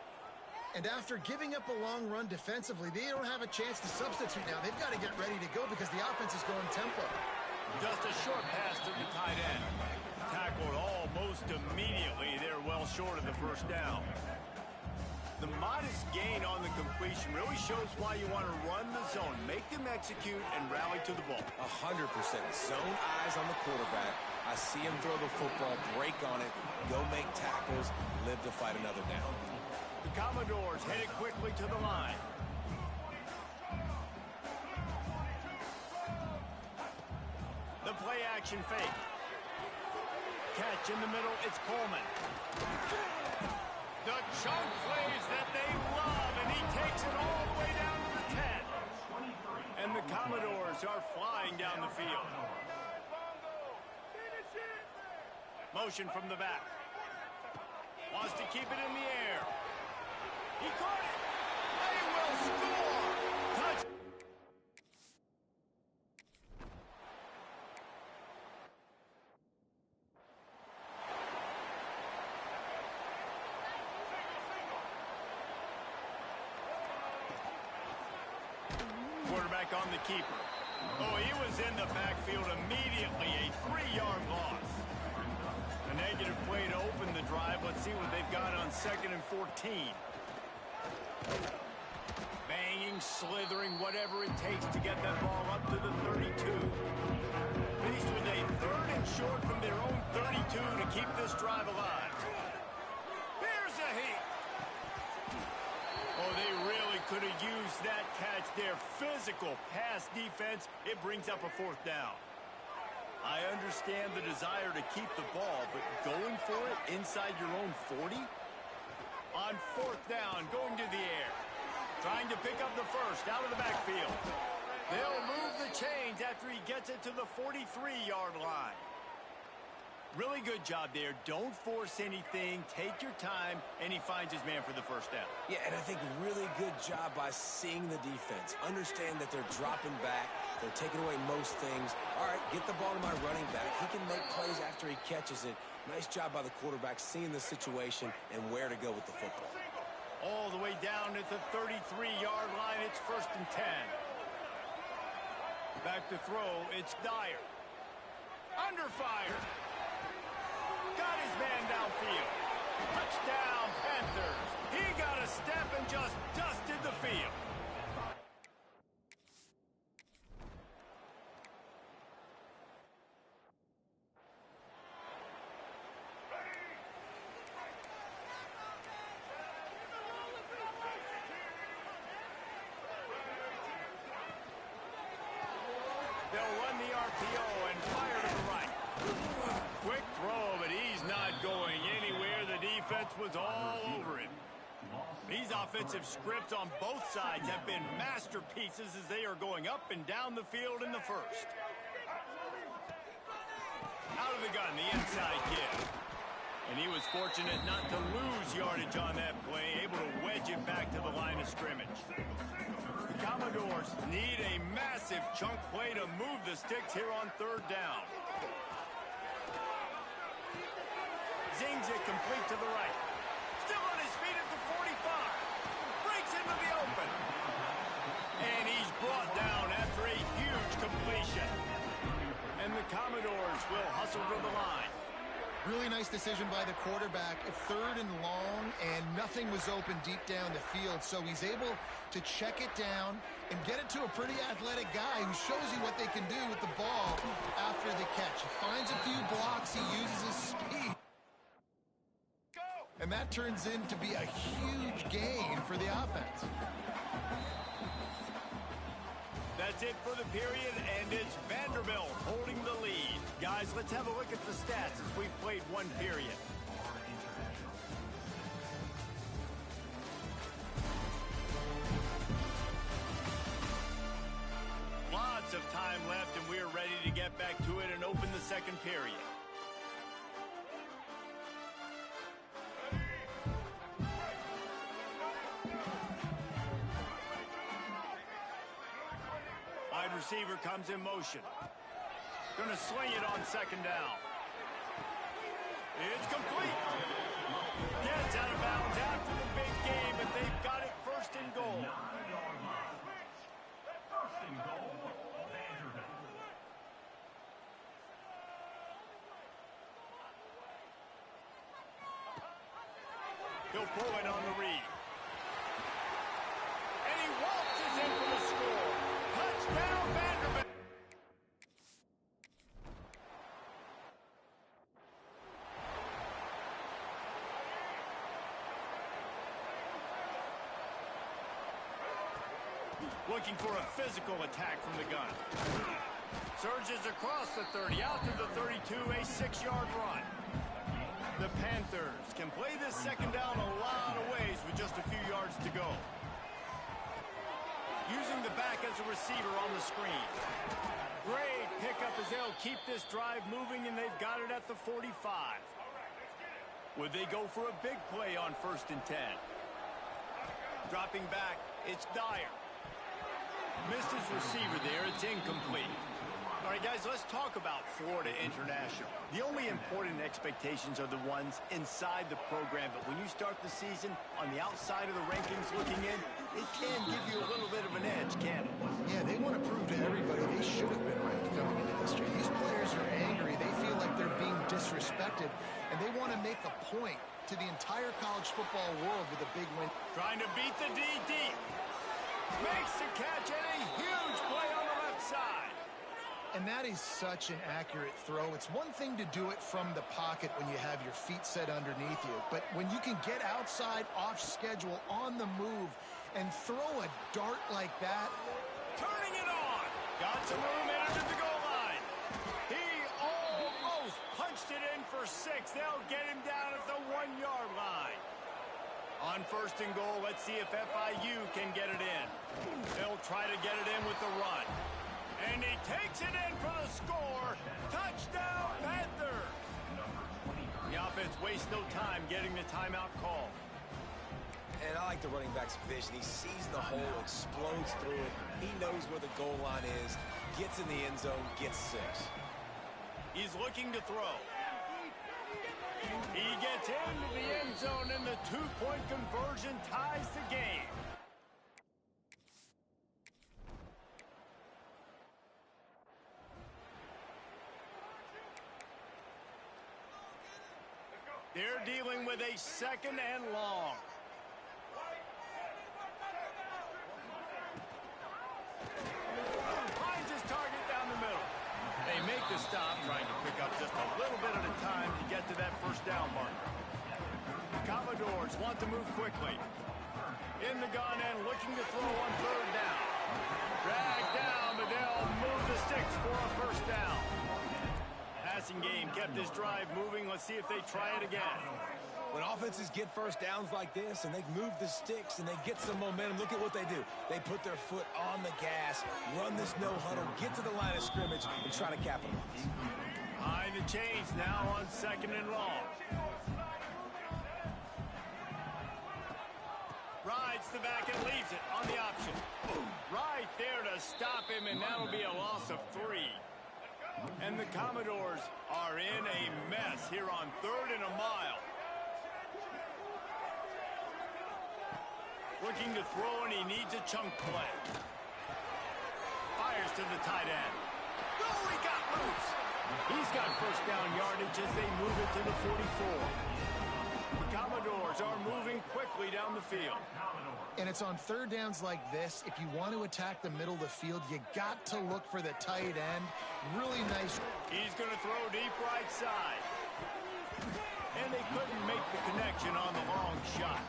And after giving up a long run defensively, they don't have a chance to substitute now. They've got to get ready to go because the offense is going tempo. Just a short pass to the tight end. Tackled almost immediately. They're well short of the first down. The modest gain on the completion really shows why you want to run the zone, make them execute, and rally to the ball. 100%. Zone eyes on the quarterback. I see him throw the football, break on it, go make tackles, live to fight another down. The Commodores headed quickly to the line. The play action fake. Catch in the middle, it's Coleman. The chunk plays that they love, and he takes it all the way down to the 10. And the Commodores are flying down the field. Motion from the back. Wants to keep it in the air. He caught it. They will score. Touch. Quarterback on the keeper. Oh, he was in the backfield immediately. A 3-yard loss. A negative play to open the drive. Let's see what they've got on 2nd and 14. Banging, slithering, whatever it takes to get that ball up to the 32. Faced with a 3rd and short from their own 32 to keep this drive alive. Here's a hit. Oh, they really could have used that catch there. Physical pass defense. It brings up a 4th down. I understand the desire to keep the ball, but going for it inside your own 40? On 4th down, going to the air. Trying to pick up the first out of the backfield. They'll move the chains after he gets it to the 43-yard line. Really good job there. Don't force anything. Take your time, and he finds his man for the first down. Yeah, and I think really good job by seeing the defense. Understand that they're dropping back. They're taking away most things. All right, get the ball to my running back. He can make plays after he catches it. Nice job by the quarterback seeing the situation and where to go with the football. All the way down at the 33-yard line. It's 1st and 10. Back to throw. It's Dyer. Under fire. Got his man downfield. Touchdown, Panthers. He got a step and just dusted the field. They'll run the RPO and fire to the right. Quick throw, but he's not going anywhere. The defense was all over him. These offensive scripts on both sides have been masterpieces as they are going up and down the field in the first. Out of the gun, the inside kick. And he was fortunate not to lose yardage on that play, able to wedge it back to the line of scrimmage. The Commodores need a massive chunk play to move the sticks here on 3rd down. Zings it complete to the right. Still on his feet at the 45. Breaks into the open. And he's brought down after a huge completion. And the Commodores will hustle to the line. Really nice decision by the quarterback. 3rd and long, and nothing was open deep down the field. So he's able to check it down and get it to a pretty athletic guy who shows you what they can do with the ball after the catch. He finds a few blocks. He uses his speed. And that turns into be a huge gain for the offense. That's it for the period, and it's Vanderbilt holding the lead. Guys, let's have a look at the stats as we've played one period. Lots of time left, and we're ready to get back to it and open the 2nd period. Wide receiver comes in motion. Going to sling it on 2nd down. It's complete. Gets out of bounds after the big game, but they've got it 1st and goal. He'll pull it on the read. Looking for a physical attack from the gun. Surges across the 30, out to the 32, a 6-yard run. The Panthers can play this second down a lot of ways with just a few yards to go. Using the back as a receiver on the screen. Great pickup as they'll keep this drive moving, and they've got it at the 45. Would they go for a big play on 1st and 10? Dropping back, it's Dyer. Missed his receiver there, it's incomplete. All right, guys, let's talk about Florida International. The only important expectations are the ones inside the program, but when you start the season on the outside of the rankings looking in, it can give you a little bit of an edge, can't it? Yeah, they want to prove to everybody they should have been ranked coming into this year. These players are angry. They feel like they're being disrespected, and they want to make a point to the entire college football world with a big win. Trying to beat the DD. Makes the catch, and a huge play on the left side. And that is such an accurate throw. It's one thing to do it from the pocket when you have your feet set underneath you, but when you can get outside, off schedule, on the move, and throw a dart like that. Turning it on. Got some room into the goal line. He almost punched it in for 6. They'll get him down at the 1-yard line. On 1st and goal, let's see if FIU can get it in. They'll try to get it in with the run. And he takes it in for the score. Touchdown, Panther. The offense wastes no time getting the timeout call. And I like the running back's vision. He sees the hole, explodes through it. He knows where the goal line is, gets in the end zone, gets 6. He's looking to throw. He gets into the end zone, and the 2-point conversion ties the game. They're dealing with a 2nd and long. Finds his target down the middle. They make the stop, trying to pick up just a little bit at a time to get to that 1st down marker. Commodores want to move quickly. In the gun and looking to throw on 3rd down. Dragged down, but they'll move the sticks for a 1st down. Passing game kept this drive moving. Let's see if they try it again. When offenses get 1st downs like this and they move the sticks and they get some momentum, look at what they do. They put their foot on the gas, run this no huddle, get to the line of scrimmage, and try to capitalize. Behind the chains now on 2nd and long. Rides the back and leaves it on the option. Right there to stop him, and that'll be a loss of 3. And the Commodores are in a mess here on 3rd and a mile. Looking to throw, and he needs a chunk play. Fires to the tight end. Oh, he got loose. He's got 1st down yardage as they move it to the 44. The Commodores are moving quickly down the field. And it's on 3rd downs like this. If you want to attack the middle of the field, you got to look for the tight end. Really nice. He's going to throw deep right side. And they couldn't make the connection on the long shot.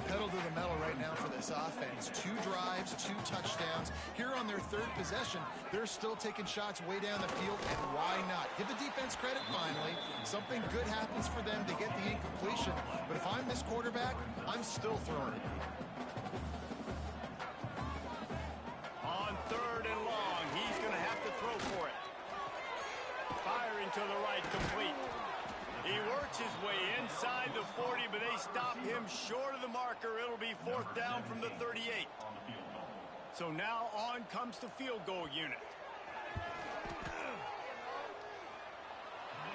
Pedal to the metal right now for this offense. 2 drives, 2 touchdowns. Here on their 3rd possession, they're still taking shots way down the field, and why not? Give the defense credit finally. Something good happens for them to get the incompletion, but if I'm this quarterback, I'm still throwing it. On 3rd and long, he's going to have to throw for it. Firing to the right, complete. He works his way inside the 40, but they stop him short of the marker. It'll be 4th down from the 38. So now on comes the field goal unit.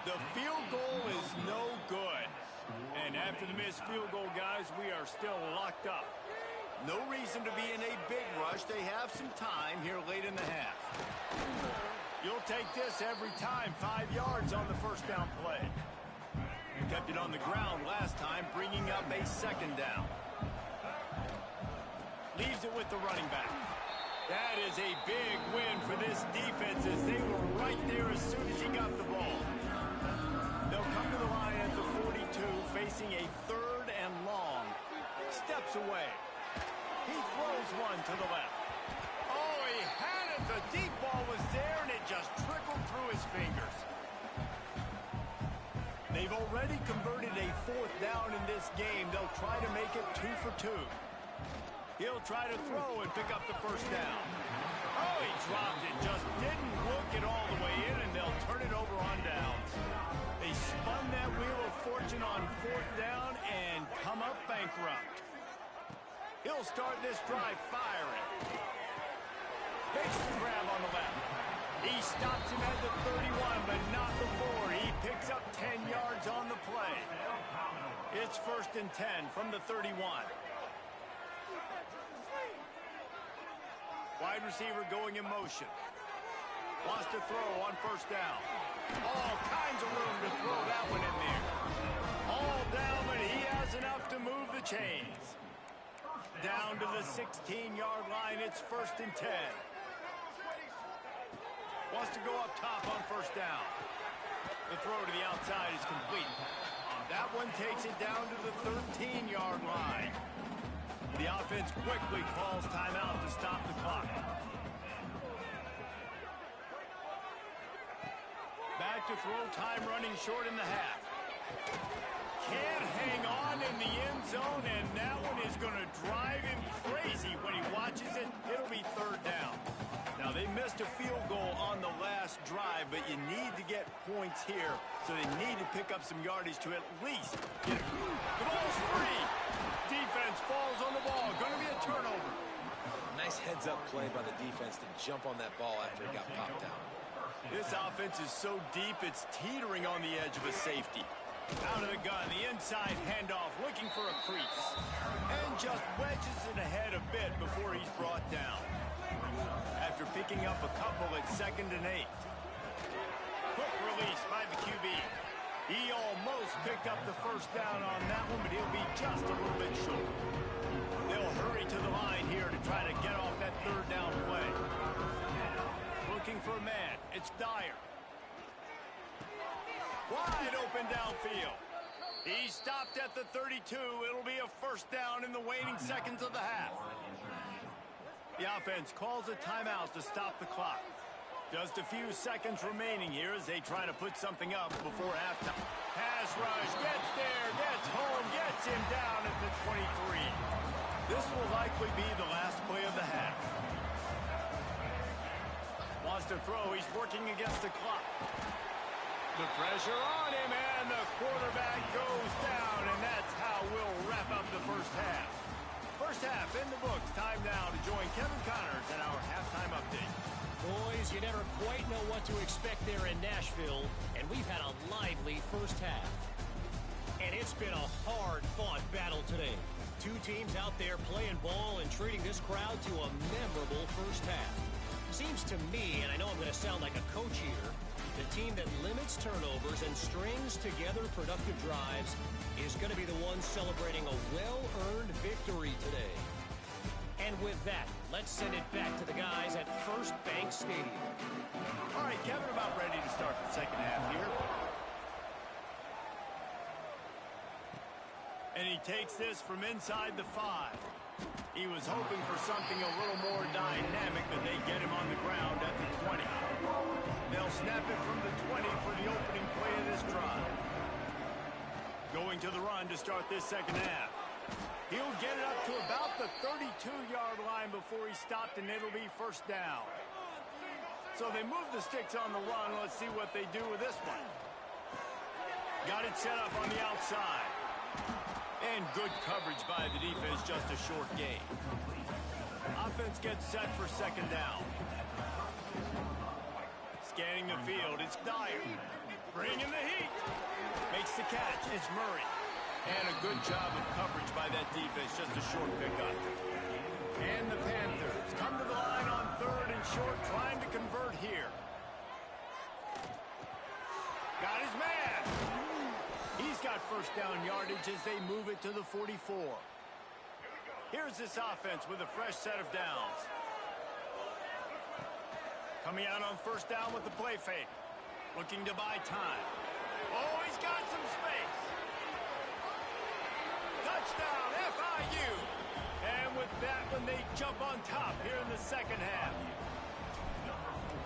The field goal is no good. And after the missed field goal, guys, we are still locked up. No reason to be in a big rush. They have some time here late in the half. You'll take this every time. 5 yards on the 1st down play. Kept it on the ground last time, bringing up a 2nd down. Leaves it with the running back. That is a big win for this defense as they were right there as soon as he got the ball. They'll come to the line at the 42, facing a 3rd and long. Steps away. He throws one to the left. Oh, he had it. The deep ball was there, and it just trickled through his fingers. They've already converted a 4th down in this game. They'll try to make it 2 for 2. He'll try to throw and pick up the 1st down. Oh, he dropped it. Just didn't look it all the way in, and they'll turn it over on downs. They spun that wheel of fortune on 4th down and come up bankrupt. He'll start this drive firing. Makes the grab on the left. He stops him at the 31, but not before. He picks up 10 yards on the play. It's 1st and 10 from the 31. Wide receiver going in motion. Wants to throw on 1st down. All kinds of room to throw that one in there. All down, but he has enough to move the chains. Down to the 16-yard line. It's 1st and 10. Wants to go up top on 1st down. The throw to the outside is complete. That one takes it down to the 13-yard line. The offense quickly calls timeout to stop the clock. Back to throw, time running short in the half. Can't hang on in the end zone, and that one is going to drive him crazy when he watches it. It'll be 3rd down. Now, they missed a field goal on the last drive, but you need to get points here, so they need to pick up some yardage to at least get it. The ball's free. Defense falls on the ball. Going to be a turnover. Nice heads-up play by the defense to jump on that ball after it got popped out. This offense is so deep, it's teetering on the edge of a safety. Out of the gun, the inside handoff, looking for a crease. And just wedges it ahead a bit before he's brought down. After picking up a couple at 2nd and 8. Quick release by the QB. He almost picked up the 1st down on that one, but he'll be just a little bit short. They'll hurry to the line here to try to get off that 3rd down play. Looking for a man. It's Dyer. Wide open downfield. He stopped at the 32. It'll be a 1st down in the waning seconds of the half. The offense calls a timeout to stop the clock. Just a few seconds remaining here as they try to put something up before halftime. Pass rush, gets there, gets home, gets him down at the 23. This will likely be the last play of the half. Wants to throw, he's working against the clock. The pressure on him, and the quarterback goes down, and that's how we'll wrap up the 1st half. 1st half in the books. Time now to join Kevin Connors in our halftime update. Boys, you never quite know what to expect there in Nashville, and we've had a lively 1st half. And it's been a hard-fought battle today. 2 teams out there playing ball and treating this crowd to a memorable 1st half. Seems to me, and I know I'm going to sound like a coach here, the team that limits turnovers and strings together productive drives is going to be the one celebrating a well-earned victory today. And with that, let's send it back to the guys at First Bank Stadium. All right, Kevin, about ready to start the 2nd half here. And he takes this from inside the 5. He was hoping for something a little more dynamic, but they get him on the ground at the 20. They'll snap it from the 20 for the opening play of this drive. Going to the run to start this 2nd half. He'll get it up to about the 32-yard line before he stopped, and it'll be 1st down. So they move the sticks on the run. Let's see what they do with this one. Got it set up on the outside. And good coverage by the defense, just a short gain. Offense gets set for 2nd down. Scanning the field, it's Dyer. Bringing the heat. Makes the catch, it's Murray. And a good job of coverage by that defense, just a short pickup. And the Panthers come to the line on 3rd and short, trying to convert here. Got his man. He's got 1st down yardage as they move it to the 44. Here's this offense with a fresh set of downs. Coming out on 1st down with the play fake. Looking to buy time. Oh, he's got some space. Touchdown, FIU. And with that one, they jump on top here in the second half.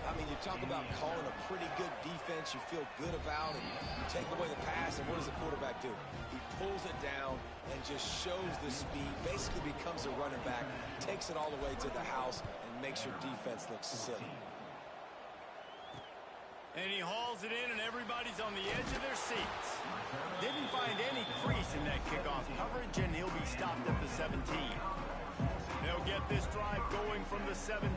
I mean, you talk about calling a pretty good defense you feel good about, and you take away the pass, and what does the quarterback do? He pulls it down and just shows the speed, basically becomes a running back, takes it all the way to the house, and makes your defense look silly. And he hauls it in, and everybody's on the edge of their seats. Didn't find any crease in that kickoff coverage, and he'll be stopped at the 17. They'll get this drive going from the 17.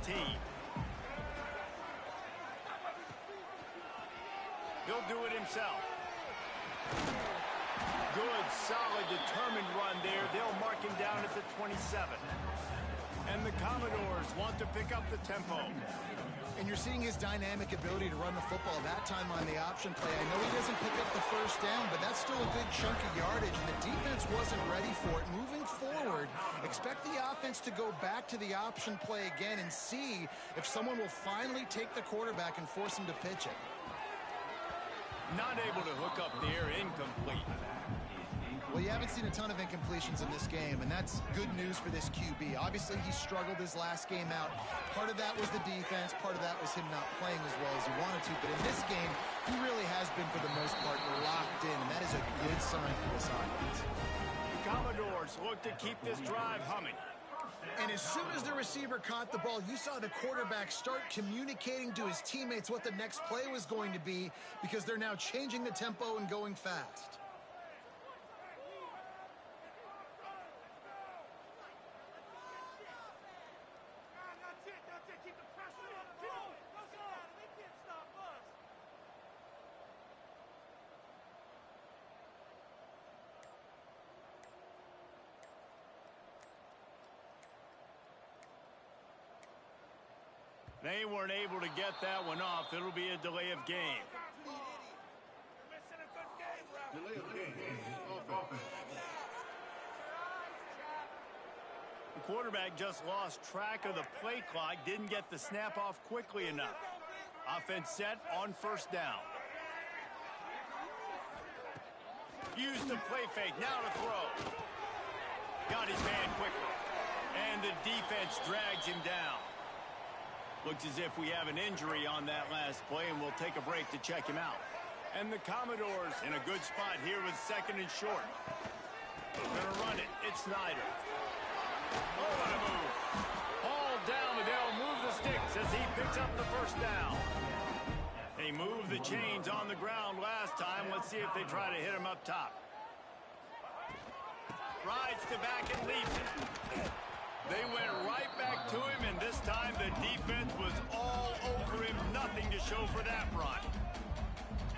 He'll do it himself. Good, solid, determined run there. They'll mark him down at the 27. And the Commodores want to pick up the tempo. And you're seeing his dynamic ability to run the football, that time on the option play. I know he doesn't pick up the first down, but that's still a good chunk of yardage, and the defense wasn't ready for it. Moving forward, expect the offense to go back to the option play again and see if someone will finally take the quarterback and force him to pitch it. Not able to hook up there, incomplete. Well, you haven't seen a ton of incompletions in this game, and that's good news for this QB. Obviously, he struggled his last game out. Part of that was the defense. Part of that was him not playing as well as he wanted to. But in this game, he really has been, for the most part, locked in, and that is a good sign for this offense. The Commodores look to keep this drive humming. And as soon as the receiver caught the ball, you saw the quarterback start communicating to his teammates what the next play was going to be, because they're now changing the tempo and going fast. They weren't able to get that one off. It'll be a delay of game. The quarterback just lost track of the play clock, didn't get the snap off quickly enough. Offense set on first down. Use the play fake, now to throw. Got his man quickly. And the defense drags him down. Looks as if we have an injury on that last play, and we'll take a break to check him out. And the Commodores in a good spot here with second and short. Gonna run it. It's Snyder. Oh, what a move. Hauled down, but they'll move the sticks as he picks up the first down. They moved the chains on the ground last time. Let's see if they try to hit him up top. Rides to back and leaves it. They went right back to him, and this time the defense was all over him. Nothing to show for that run.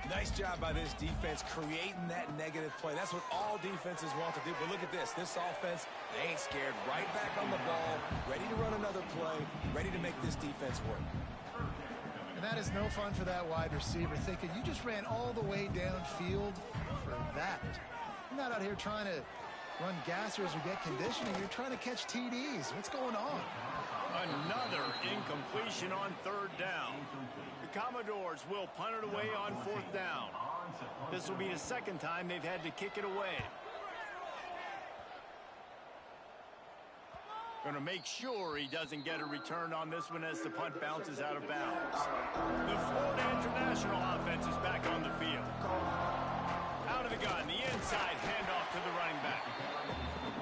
Nice job by this defense creating that negative play. That's what all defenses want to do. But look at this. This offense, they ain't scared. Right back on the ball, ready to run another play, ready to make this defense work. And that is no fun for that wide receiver, thinking you just ran all the way downfield for that. You're not out here trying to run gassers or get conditioning. You're trying to catch TDs. What's going on? Another incompletion on third down. The Commodores will punt it away on fourth down. This will be the second time they've had to kick it away. Going to make sure he doesn't get a return on this one as the punt bounces out of bounds. The Florida International offense is back on the field. Out of the gun, the inside handoff to the running back.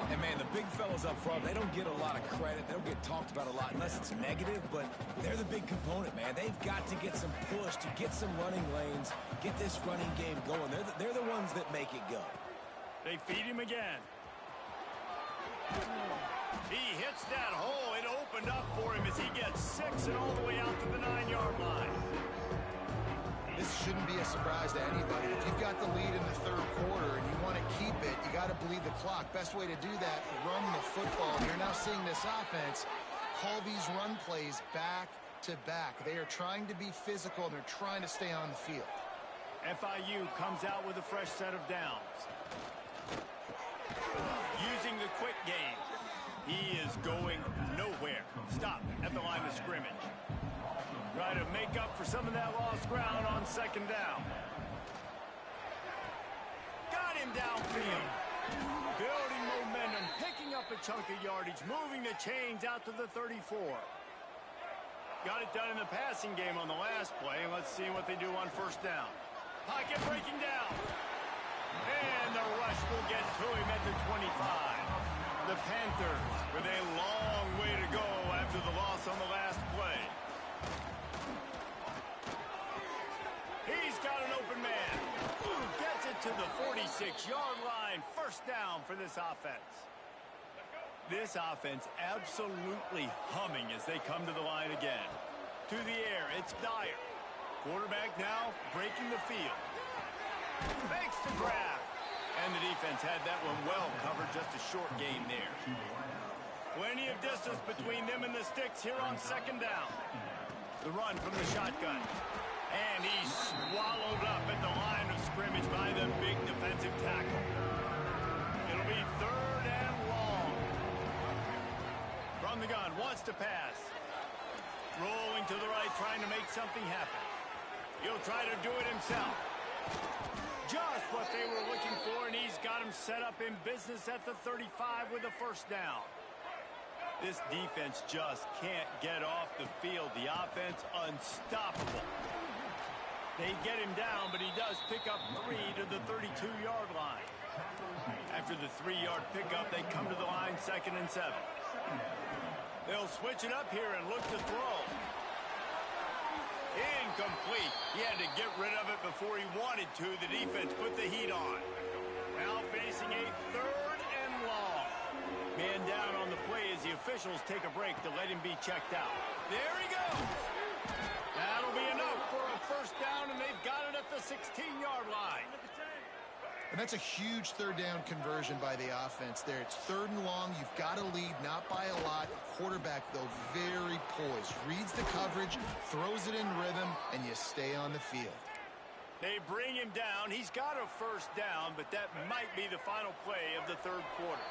And, man, the big fellas up front, they don't get a lot of credit. They don't get talked about a lot unless it's negative, but they're the big component, man. They've got to get some push to get some running lanes, get this running game going. They're the ones that make it go. They feed him again. He hits that hole. It opened up for him as he gets 6 and all the way out to the 9-yard line. This shouldn't be a surprise to anybody. If you've got the lead in the third quarter and you want to keep it, you got to bleed the clock. Best way to do that, run the football. You're now seeing this offense call these run plays back to back. They are trying to be physical, and they're trying to stay on the field. FIU comes out with a fresh set of downs. Using the quick game. He is going nowhere. Stop at the line of scrimmage. Try to make up for some of that lost ground on second down. Got him downfield. Building momentum, picking up a chunk of yardage, moving the chains out to the 34. Got it done in the passing game on the last play, and let's see what they do on first down. Pocket breaking down. And the rush will get to him at the 25. The Panthers with a long way to go after the loss on the last play. He's got an open man. Gets it to the 46-yard line. First down for this offense. This offense absolutely humming as they come to the line again. To the air, it's Dyer. Quarterback now breaking the field. Makes the grab. And the defense had that one well covered, just a short gain there. Plenty of distance between them and the sticks here on second down. The run from the shotgun. And he's swallowed up at the line of scrimmage by the big defensive tackle. It'll be third and long. From the gun, wants to pass. Rolling to the right, trying to make something happen. He'll try to do it himself. Just what they were looking for, and he's got him set up in business at the 35 with a first down. This defense just can't get off the field. The offense unstoppable. They get him down, but he does pick up 3 to the 32-yard line. After the 3-yard pickup, they come to the line 2nd and 7. They'll switch it up here and look to throw. Incomplete. He had to get rid of it before he wanted to. The defense put the heat on. Now facing a third and long. Man down on the play as the officials take a break to let him be checked out. There he goes. That'll be enough for a first down, and they've got it at the 16-yard line. And that's a huge third down conversion by the offense there. It's 3rd and long. You've got to lead, not by a lot. Quarterback, though, very poised. Reads the coverage, throws it in rhythm, and you stay on the field. They bring him down. He's got a first down, but that might be the final play of the third quarter.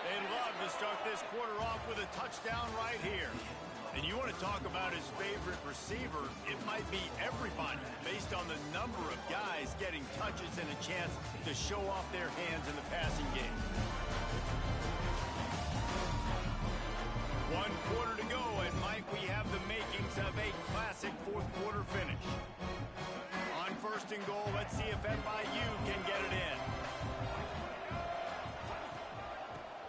They'd love to start this quarter off with a touchdown right here. And you want to talk about his favorite receiver, it might be everybody based on the number of guys getting touches and a chance to show off their hands in the passing game. 1 quarter to go, and Mike, we have the makings of a classic fourth quarter finish. On 1st and goal, let's see if FIU can get it in.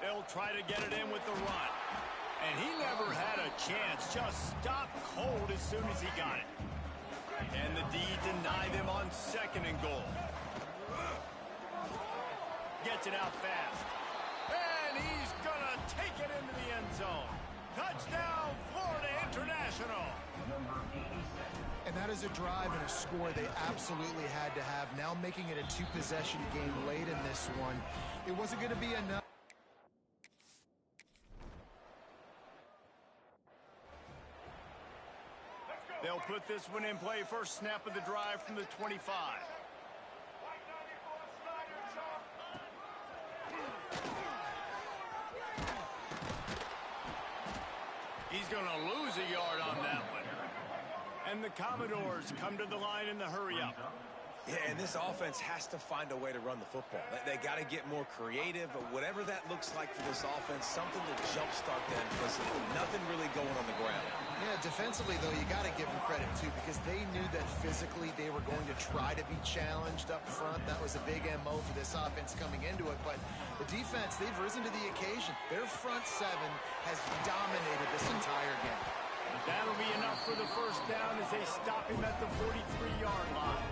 They'll try to get it in with the run. And he never had a chance, just stopped cold as soon as he got it. And the D deny them on 2nd and goal. Gets it out fast. And he's going to take it into the end zone. Touchdown, Florida International. And that is a drive and a score they absolutely had to have. Now making it a 2-possession game late in this one. It wasn't going to be enough. They'll put this one in play. First snap of the drive from the 25. He's going to lose a yard on that one. And the Commodores come to the line in the hurry-up. Yeah, and this offense has to find a way to run the football. They got to get more creative, but whatever that looks like for this offense, something to jumpstart them because nothing really going on the ground. Yeah, defensively, though, you got to give them credit, too, because they knew that physically they were going to try to be challenged up front. That was a big MO for this offense coming into it. But the defense, they've risen to the occasion. Their front 7 has dominated this entire game. That'll be enough for the first down as they stop him at the 43-yard line.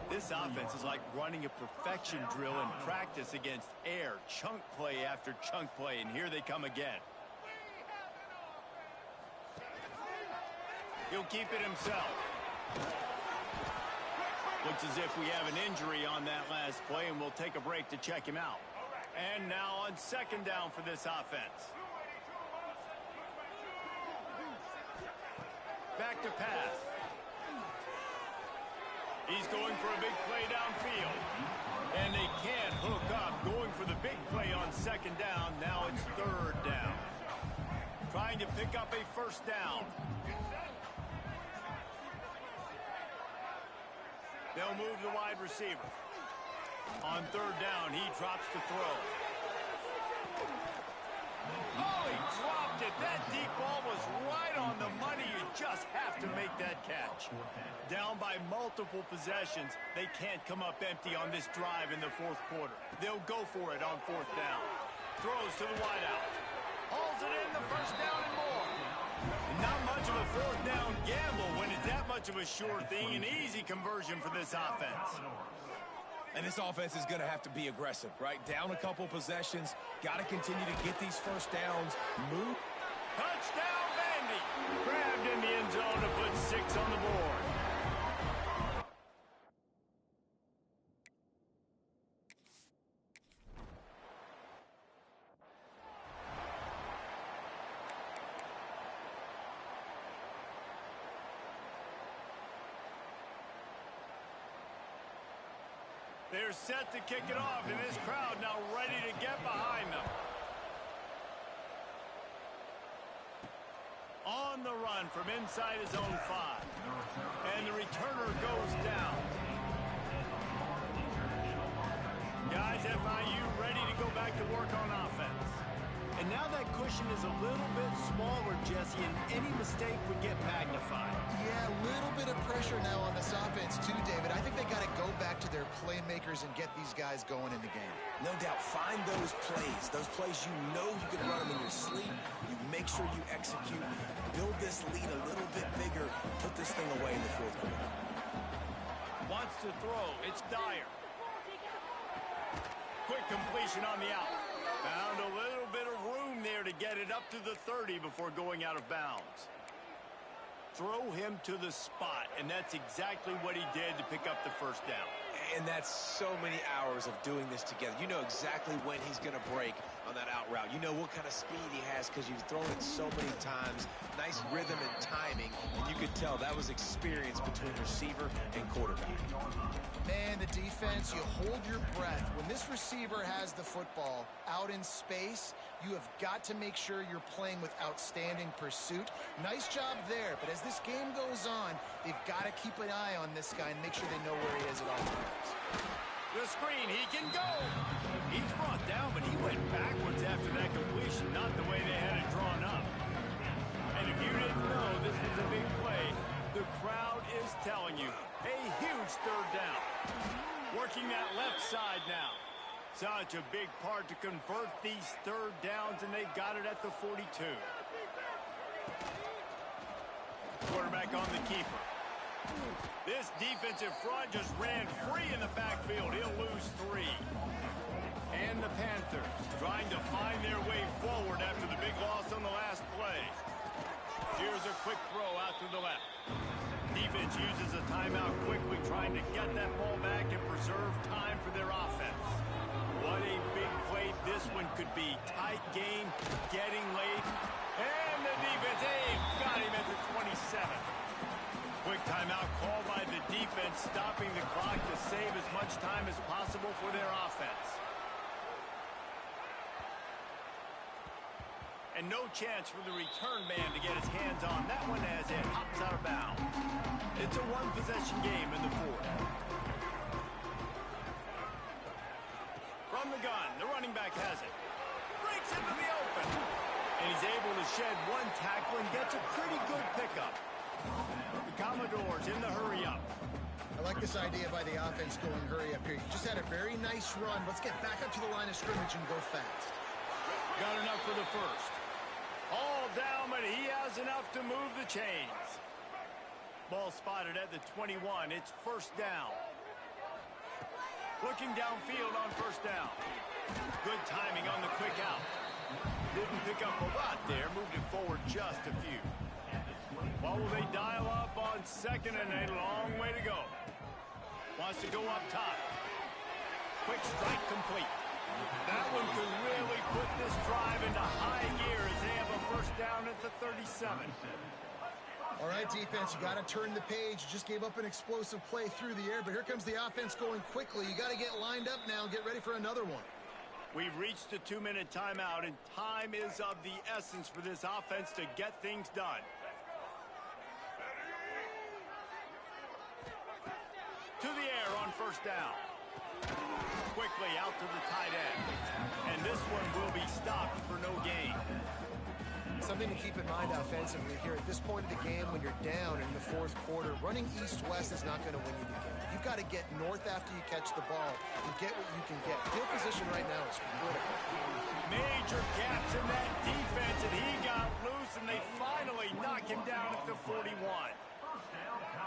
This offense is like running a perfection drill in practice against air. Chunk play after chunk play, and here they come again. He'll keep it himself. Looks as if we have an injury on that last play, and we'll take a break to check him out. And now on 2nd down for this offense. Back to pass. He's going for a big play downfield. And they can't hook up. Going for the big play on 2nd down. Now it's 3rd down. Trying to pick up a first down. They'll move the wide receiver. On third down, he drops to throw. Oh, he dropped it. That deep ball was right on the money. You just have to make that catch. Down by multiple possessions, they can't come up empty on this drive in the fourth quarter. They'll go for it on fourth down. Throws to the wideout. Hauls it in, the first down and more. And not much of a fourth down gamble when it's that much of a sure thing. An easy conversion for this offense. And this offense is going to have to be aggressive, right? Down a couple possessions. Got to continue to get these first downs. Move. Touchdown, Vandy. Grabbed in the end zone to put 6 on the board. They're set to kick it off, and this crowd now ready to get behind them. On the run from inside his own 5. And the returner goes down. Guys, FIU ready to go back to work on offense. And now that cushion is a little bit smaller, Jesse, and any mistake would get magnified. Yeah, a little bit of pressure now on this offense too, David. I think they got to go back to their playmakers and get these guys going in the game. No doubt, find those plays you know you can run them in your sleep. You make sure you execute. Build this lead a little bit bigger. Put this thing away in the fourth quarter. Wants to throw. It's Dyer. Quick completion on the out. Found a little bit of room there to get it up to the 30 before going out of bounds. Throw him to the spot, and that's exactly what he did to pick up the first down. And that's so many hours of doing this together. You know exactly when he's going to break on that out route. You know what kind of speed he has because you've thrown it so many times. Nice rhythm and timing, and you could tell that was experience between receiver and quarterback. Man, the defense, you hold your breath. When this receiver has the football out in space, you have got to make sure you're playing with outstanding pursuit. Nice job there, but as this game goes on, they've got to keep an eye on this guy and make sure they know where he is at all times. The screen, he can go. He's brought down, but he went backwards after that completion, not the way they had it drawn up. And if you didn't know this was a big play, the crowd is telling you, a huge third down. Working that left side now. Such a big part to convert these third downs, and they got it at the 42. Quarterback on the keeper. This defensive front just ran free in the backfield. He'll lose 3. And the Panthers trying to find their way forward after the big loss on the last play. Here's a quick throw out to the left. Defense uses a timeout quickly, trying to get that ball back and preserve time for their offense. What a big play this one could be. Tight game, getting late. And the defense, got him at the 27. Quick timeout called by the defense, stopping the clock to save as much time as possible for their offense. And no chance for the return man to get his hands on that one as it hops out of bounds. It's a one-possession game in the fourth. From the gun, the running back has it. Breaks into the open. And he's able to shed one tackle and gets a pretty good pickup. The Commodores in the hurry-up. I like this idea by the offense going hurry up here. You just had a very nice run. Let's get back up to the line of scrimmage and go fast. Got enough for the first. All down, but he has enough to move the chains. Ball spotted at the 21. It's first down. Looking downfield on first down. Good timing on the quick out. Didn't pick up a lot there. Moved it forward just a few. What will they dial up on second and a long way to go? Wants to go up top. Quick strike complete. That one could really put this drive into high gear as they have a first down at the 37. All right, defense, you got to turn the page. You just gave up an explosive play through the air, but here comes the offense going quickly. You got to get lined up now and get ready for another one. We've reached the 2-minute timeout, and time is of the essence for this offense to get things done. To the air on first down. Quickly out to the tight end. And this one will be stopped for no gain. Something to keep in mind offensively here at this point of the game when you're down in the fourth quarter, running east-west is not going to win you the game. You've got to get north after you catch the ball and get what you can get. Field position right now is critical. Major gaps in that defense, and he got loose, and they finally knock him down at the 41.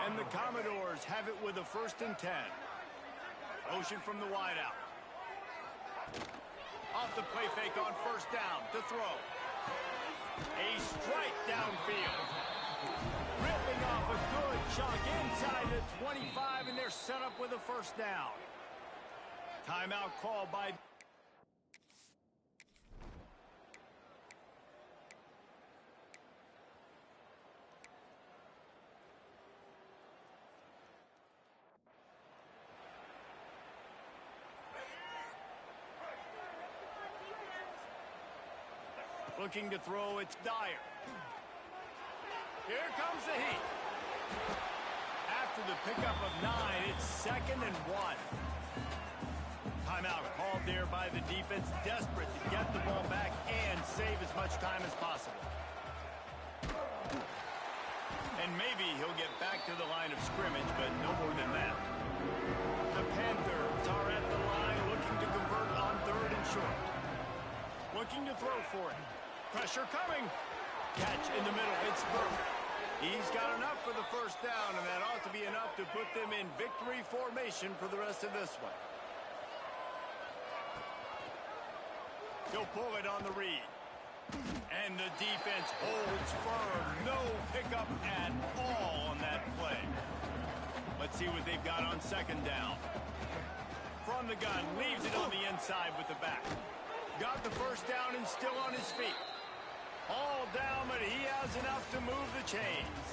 And the Commodores have it with a 1st and 10. Motion from the wideout. Off the play fake on 1st down to throw. A strike downfield. Ripping off a good chunk inside the 25, and they're set up with a 1st down. Timeout call by... Looking to throw, it's Dyer. Here comes the heat. After the pickup of 9, it's 2nd and 1. Timeout called there by the defense, desperate to get the ball back and save as much time as possible. And maybe he'll get back to the line of scrimmage, but no more than that. The Panthers are at the line looking to convert on 3rd and short. Looking to throw for it. Pressure coming. Catch in the middle. It's Burke. He's got enough for the 1st down, and that ought to be enough to put them in victory formation for the rest of this one. He'll pull it on the read. And the defense holds firm. No pickup at all on that play. Let's see what they've got on 2nd down. From the gun, leaves it on the inside with the back. Got the 1st down and still on his feet. All down, but he has enough to move the chains.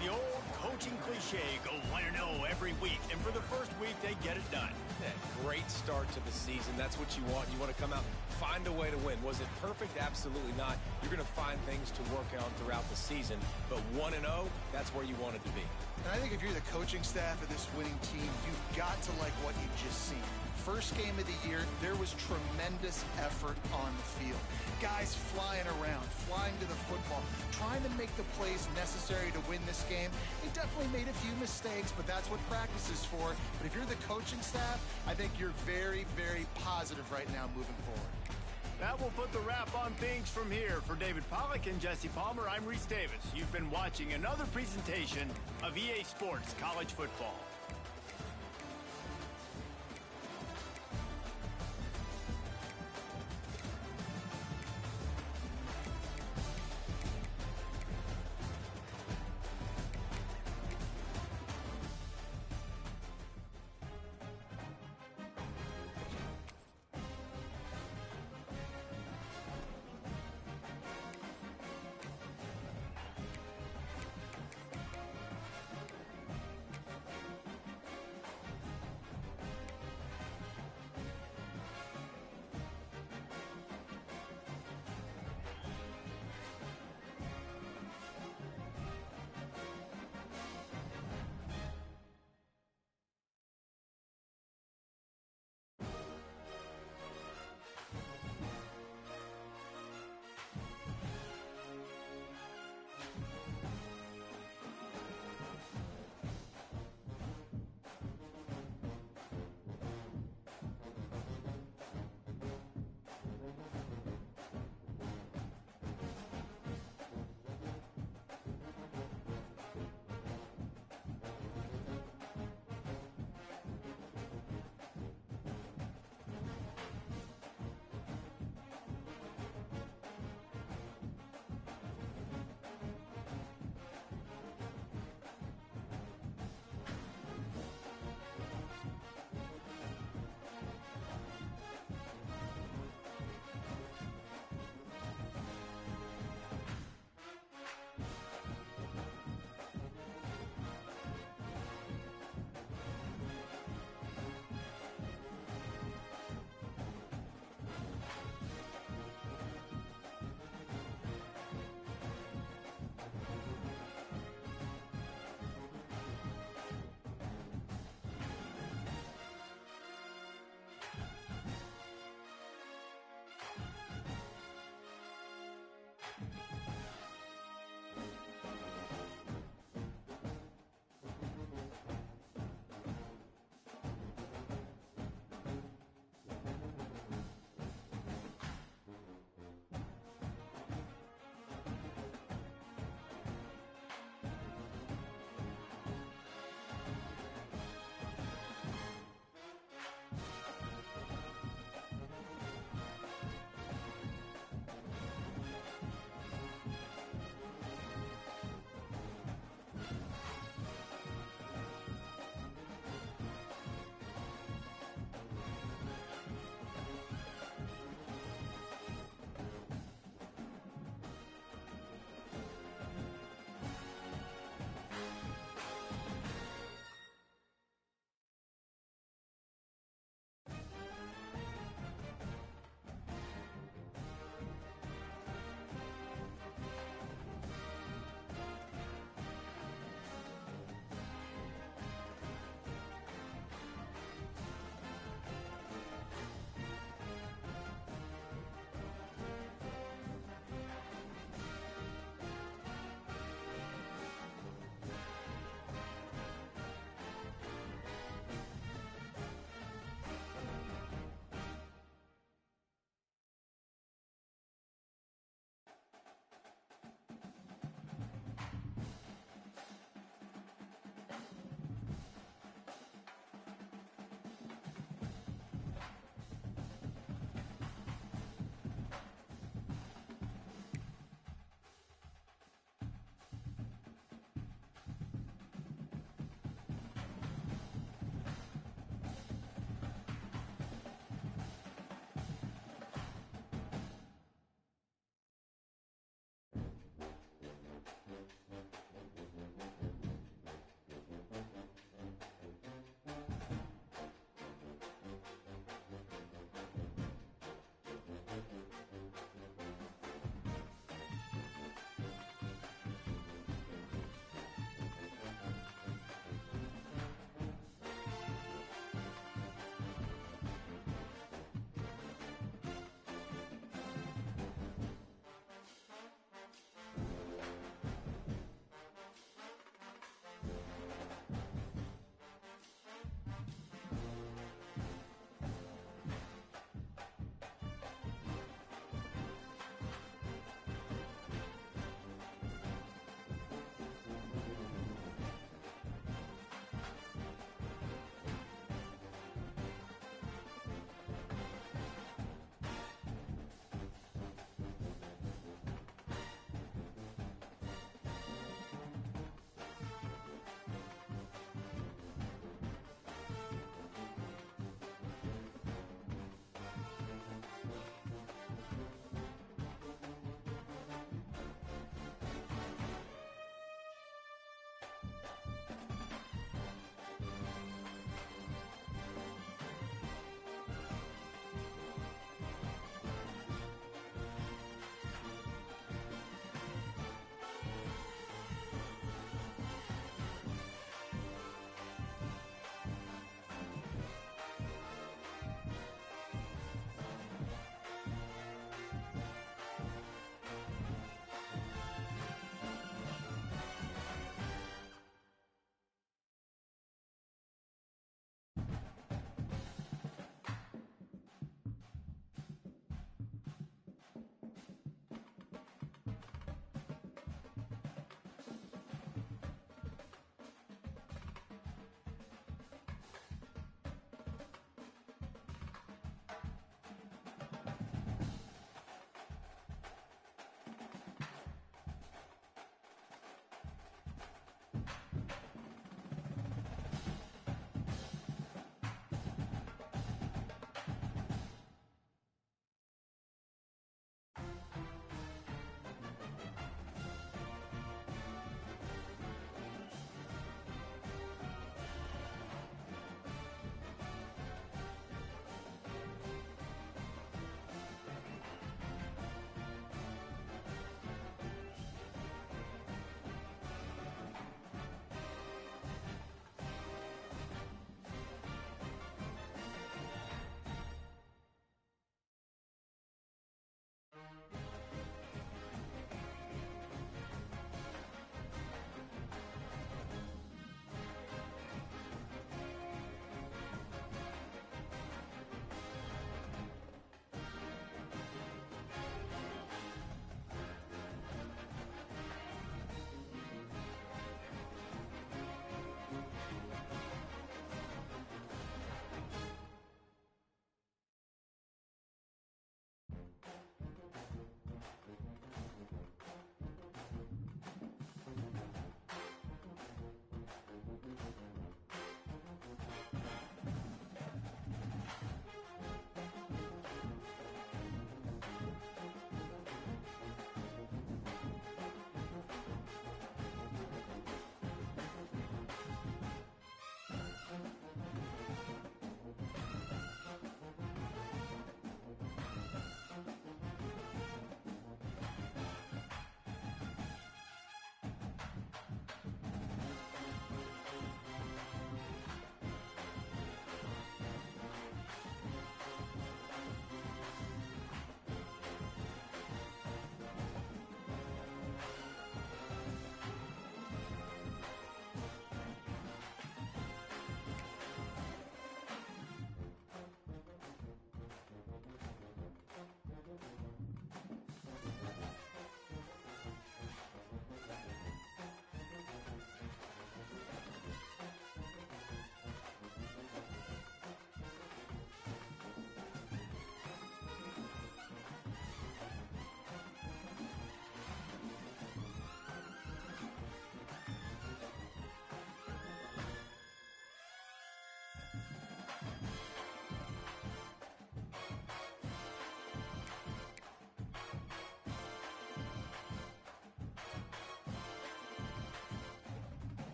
The old coaching cliche, go 1-0 every week. And for the 1st week, they get it done. Yeah, great start to the season. That's what you want. You want to come out, find a way to win. Was it perfect? Absolutely not. You're going to find things to work on throughout the season. But 1-0, that's where you want it to be. And I think if you're the coaching staff of this winning team, you've got to like what you've just seen. First game of the year, there was tremendous effort on the field. Guys flying around, flying to the football, trying to make the plays necessary to win this game. They definitely made a few mistakes, but that's what practice is for. But if you're the coaching staff, I think you're very, very positive right now moving forward. That will put the wrap on things from here. For David Pollack and Jesse Palmer, I'm Reese Davis. You've been watching another presentation of EA Sports College Football.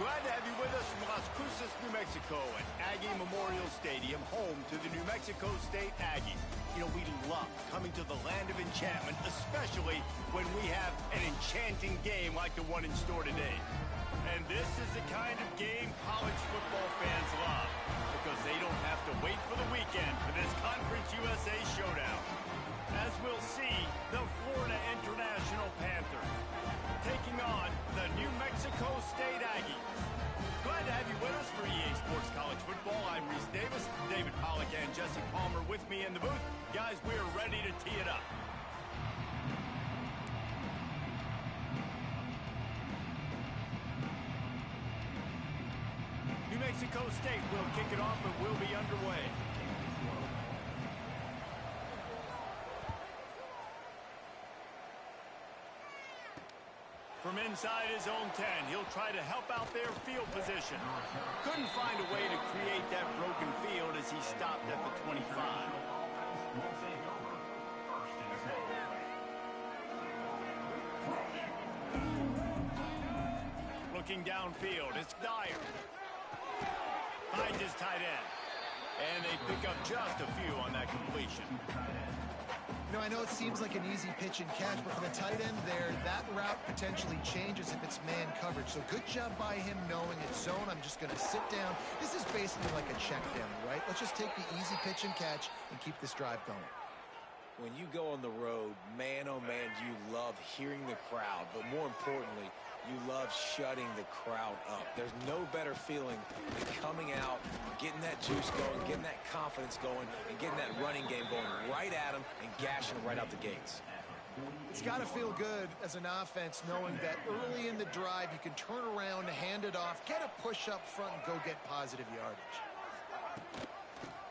Glad to have you with us from Las Cruces, New Mexico at Aggie Memorial Stadium, home to the New Mexico State Aggies. You know, we love coming to the land of enchantment, especially when we have an enchanting game like the one in store today. And this is the kind of game college football fans love, because they don't have to wait for the weekend for this Conference USA showdown. As we'll see, the Florida International Panthers taking on the New Mexico State Aggies. Glad to have you with us for EA Sports College Football. I'm Reese Davis, David Pollack and Jesse Palmer with me in the booth. Guys, we're ready to tee it up. New Mexico State will kick it off and we'll be underway. From inside his own 10, he'll try to help out their field position. Couldn't find a way to create that broken field as he stopped at the 25. Looking downfield, it's Dyer. Finds his tight end. And they pick up just a few on that completion. You know, I know it seems like an easy pitch and catch, but for the tight end there, that route potentially changes if it's man coverage. So good job by him knowing it's zone. I'm just going to sit down. This is basically like a check down, right? Let's just take the easy pitch and catch and keep this drive going. When you go on the road, man, oh man, do you love hearing the crowd, but more importantly, you love shutting the crowd up. There's no better feeling than coming out, getting that juice going, getting that confidence going, and getting that running game going right at them and gashing them right out the gates. It's got to feel good as an offense knowing that early in the drive you can turn around, hand it off, get a push up front, and go get positive yardage.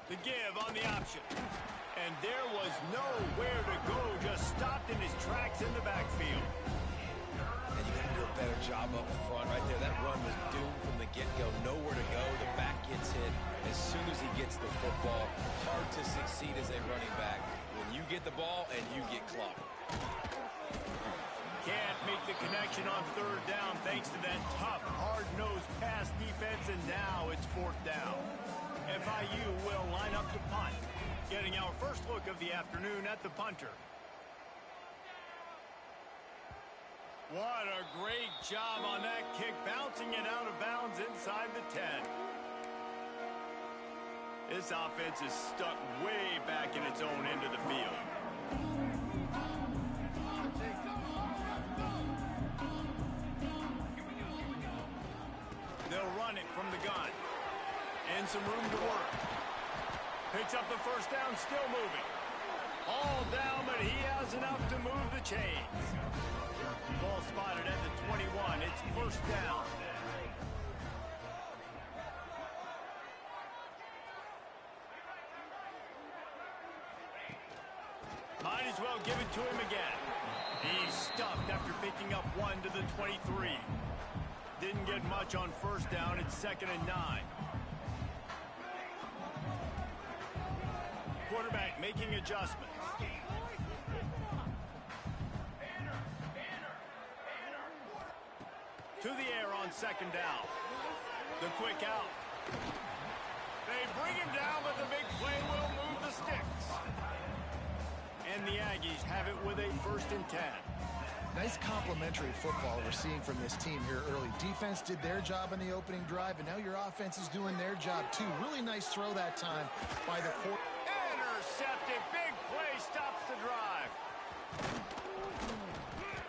The give on the option. And there was nowhere to go, just stopped in his tracks in the backfield. And you got to do a better job up front right there. That run was doomed from the get-go. Nowhere to go. The back gets hit as soon as he gets the football. Hard to succeed as a running back when you get the ball and you get clocked. Can't make the connection on third down thanks to that tough, hard-nosed pass defense, and now it's fourth down. FIU will line up to punt, getting our first look of the afternoon at the punter. What a great job on that kick, bouncing it out of bounds inside the 10. This offense is stuck way back in its own end of the field. They'll run it from the gun. And some room to work. Picks up the first down, still moving. All down, but he has enough to move the chains. Ball spotted at the 21. It's first down. Might as well give it to him again. He's stuffed after picking up one to the 23. Didn't get much on first down. It's 2nd and 9. Quarterback making adjustments. To the air on 2nd down. The quick out. They bring him down, but the big play will move the sticks. And the Aggies have it with a 1st and 10. Nice complementary football we're seeing from this team here early. Defense did their job in the opening drive, and now your offense is doing their job too. Really nice throw that time by the quarterback. Intercepted. Big play stops the drive.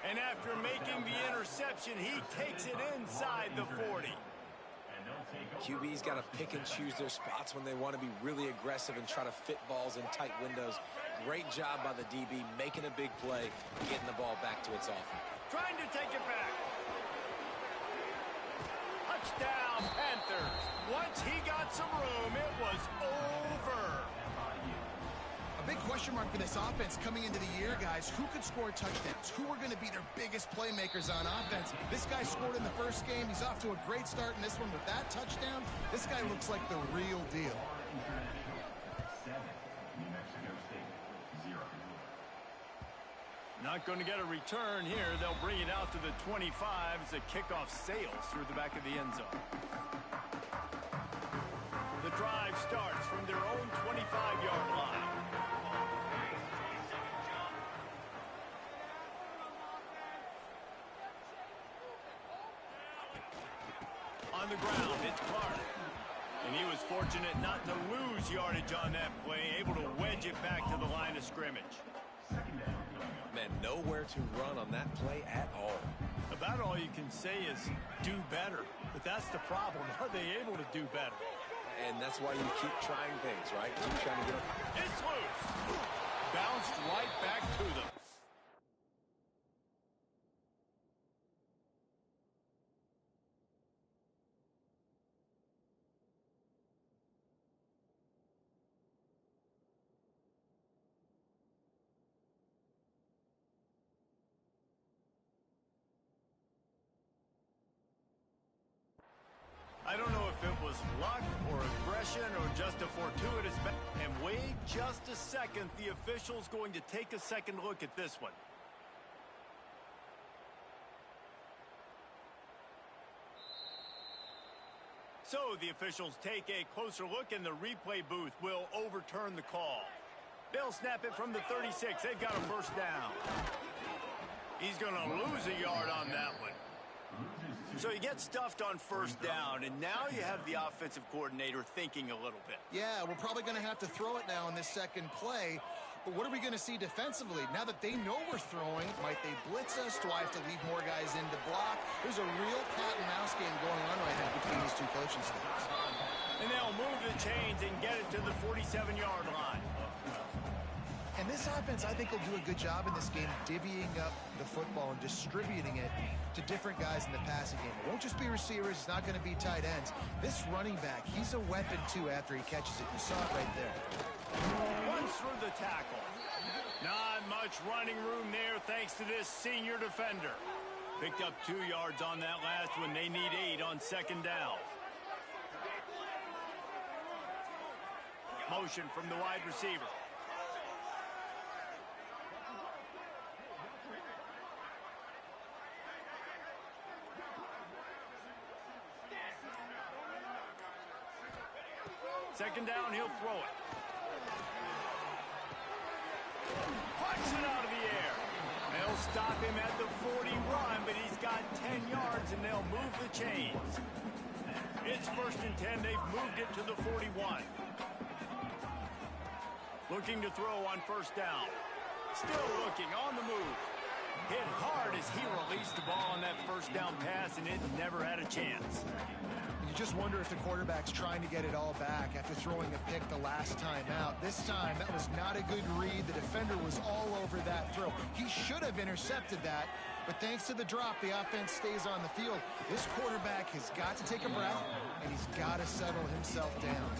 And after making the interception, he takes it inside the 40. QB's got to pick and choose their spots when they want to be really aggressive and try to fit balls in tight windows. Great job by the DB, making a big play, getting the ball back to its offense. Trying to take it back. Touchdown, Panthers. Once he got some room, it was over. A big question mark for this offense coming into the year, guys. Who could score touchdowns? Who are going to be their biggest playmakers on offense? This guy scored in the first game. He's off to a great start in this one with that touchdown. This guy looks like the real deal. Not going to get a return here. They'll bring it out to the 25 as the kickoff sails through the back of the end zone. The drive starts from their own 25-yard line. On the ground, it's Clark. And he was fortunate not to lose yardage on that play, able to wedge it back to the line of scrimmage. Man, nowhere to run on that play at all. About all you can say is do better. But that's the problem. Are they able to do better? And that's why you keep trying things, right? Keep trying to get up. It's loose. Bounced right back to them. I don't know if it was luck or aggression or just a fortuitous and wait just a second. The official's going to take a second look at this one. So the officials take a closer look and the replay booth will overturn the call. They'll snap it from the 36. They've got a first down. He's going to lose a yard on that one. So you get stuffed on first down, and now you have the offensive coordinator thinking a little bit. Yeah, we're probably going to have to throw it now in this second play. But what are we going to see defensively? Now that they know we're throwing, might they blitz us? Do I have to leave more guys in to block? There's a real cat and mouse game going on right now between these two coaching staffs. And they'll move the chains and get it to the 47-yard line. And this offense, I think, will do a good job in this game divvying up the football and distributing it to different guys in the passing game. It won't just be receivers. It's not going to be tight ends. This running back, he's a weapon, too, after he catches it. You saw it right there. Runs through the tackle. Not much running room there thanks to this senior defender. Picked up 2 yards on that last one. They need 8 on second down. Motion from the wide receiver. Second down, he'll throw it. Punch it out of the air. They'll stop him at the 41, but he's got 10 yards, and they'll move the chains. It's 1st and 10. They've moved it to the 41. Looking to throw on first down. Still looking, on the move. Hit hard as he released the ball on that first down pass, and it never had a chance. You just wonder if the quarterback's trying to get it all back after throwing a pick the last time out. This time, that was not a good read. The defender was all over that throw. He should have intercepted that, but thanks to the drop, the offense stays on the field. This quarterback has got to take a breath, and he's got to settle himself down.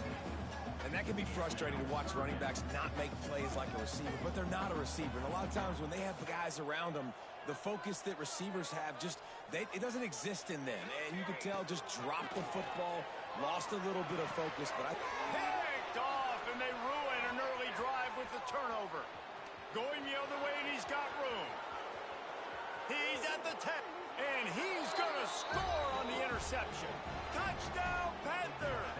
And that can be frustrating to watch running backs not make plays like a receiver, but they're not a receiver. And a lot of times when they have the guys around them, the focus that receivers have it doesn't exist in them. And you can tell just dropped the football, lost a little bit of focus. But picked off, and they ruin an early drive with the turnover. Going the other way, and he's got room. He's at the 10, and he's going to score on the interception. Touchdown, Panthers!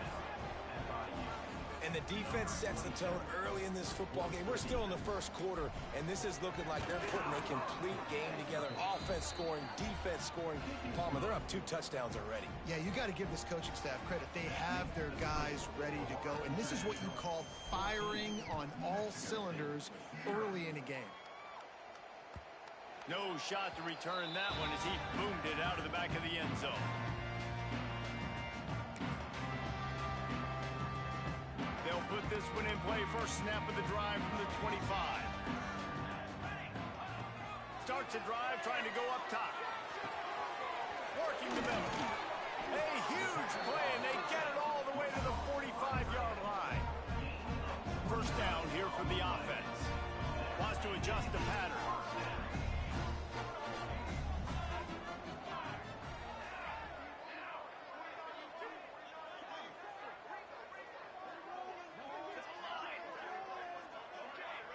And the defense sets the tone early in this football game. We're still in the first quarter, and this is looking like they're putting a complete game together. Offense scoring, defense scoring. Palmer, they're up 2 touchdowns already. Yeah, you got to give this coaching staff credit. They have their guys ready to go, and this is what you call firing on all cylinders early in a game. No shot to return that one as he boomed it out of the back of the end zone. They'll put this one in play. First snap of the drive from the 25. Starts a drive trying to go up top. Working the middle. A huge play, and they get it all the way to the 45-yard line. First down here for the offense. Wants to adjust the pattern.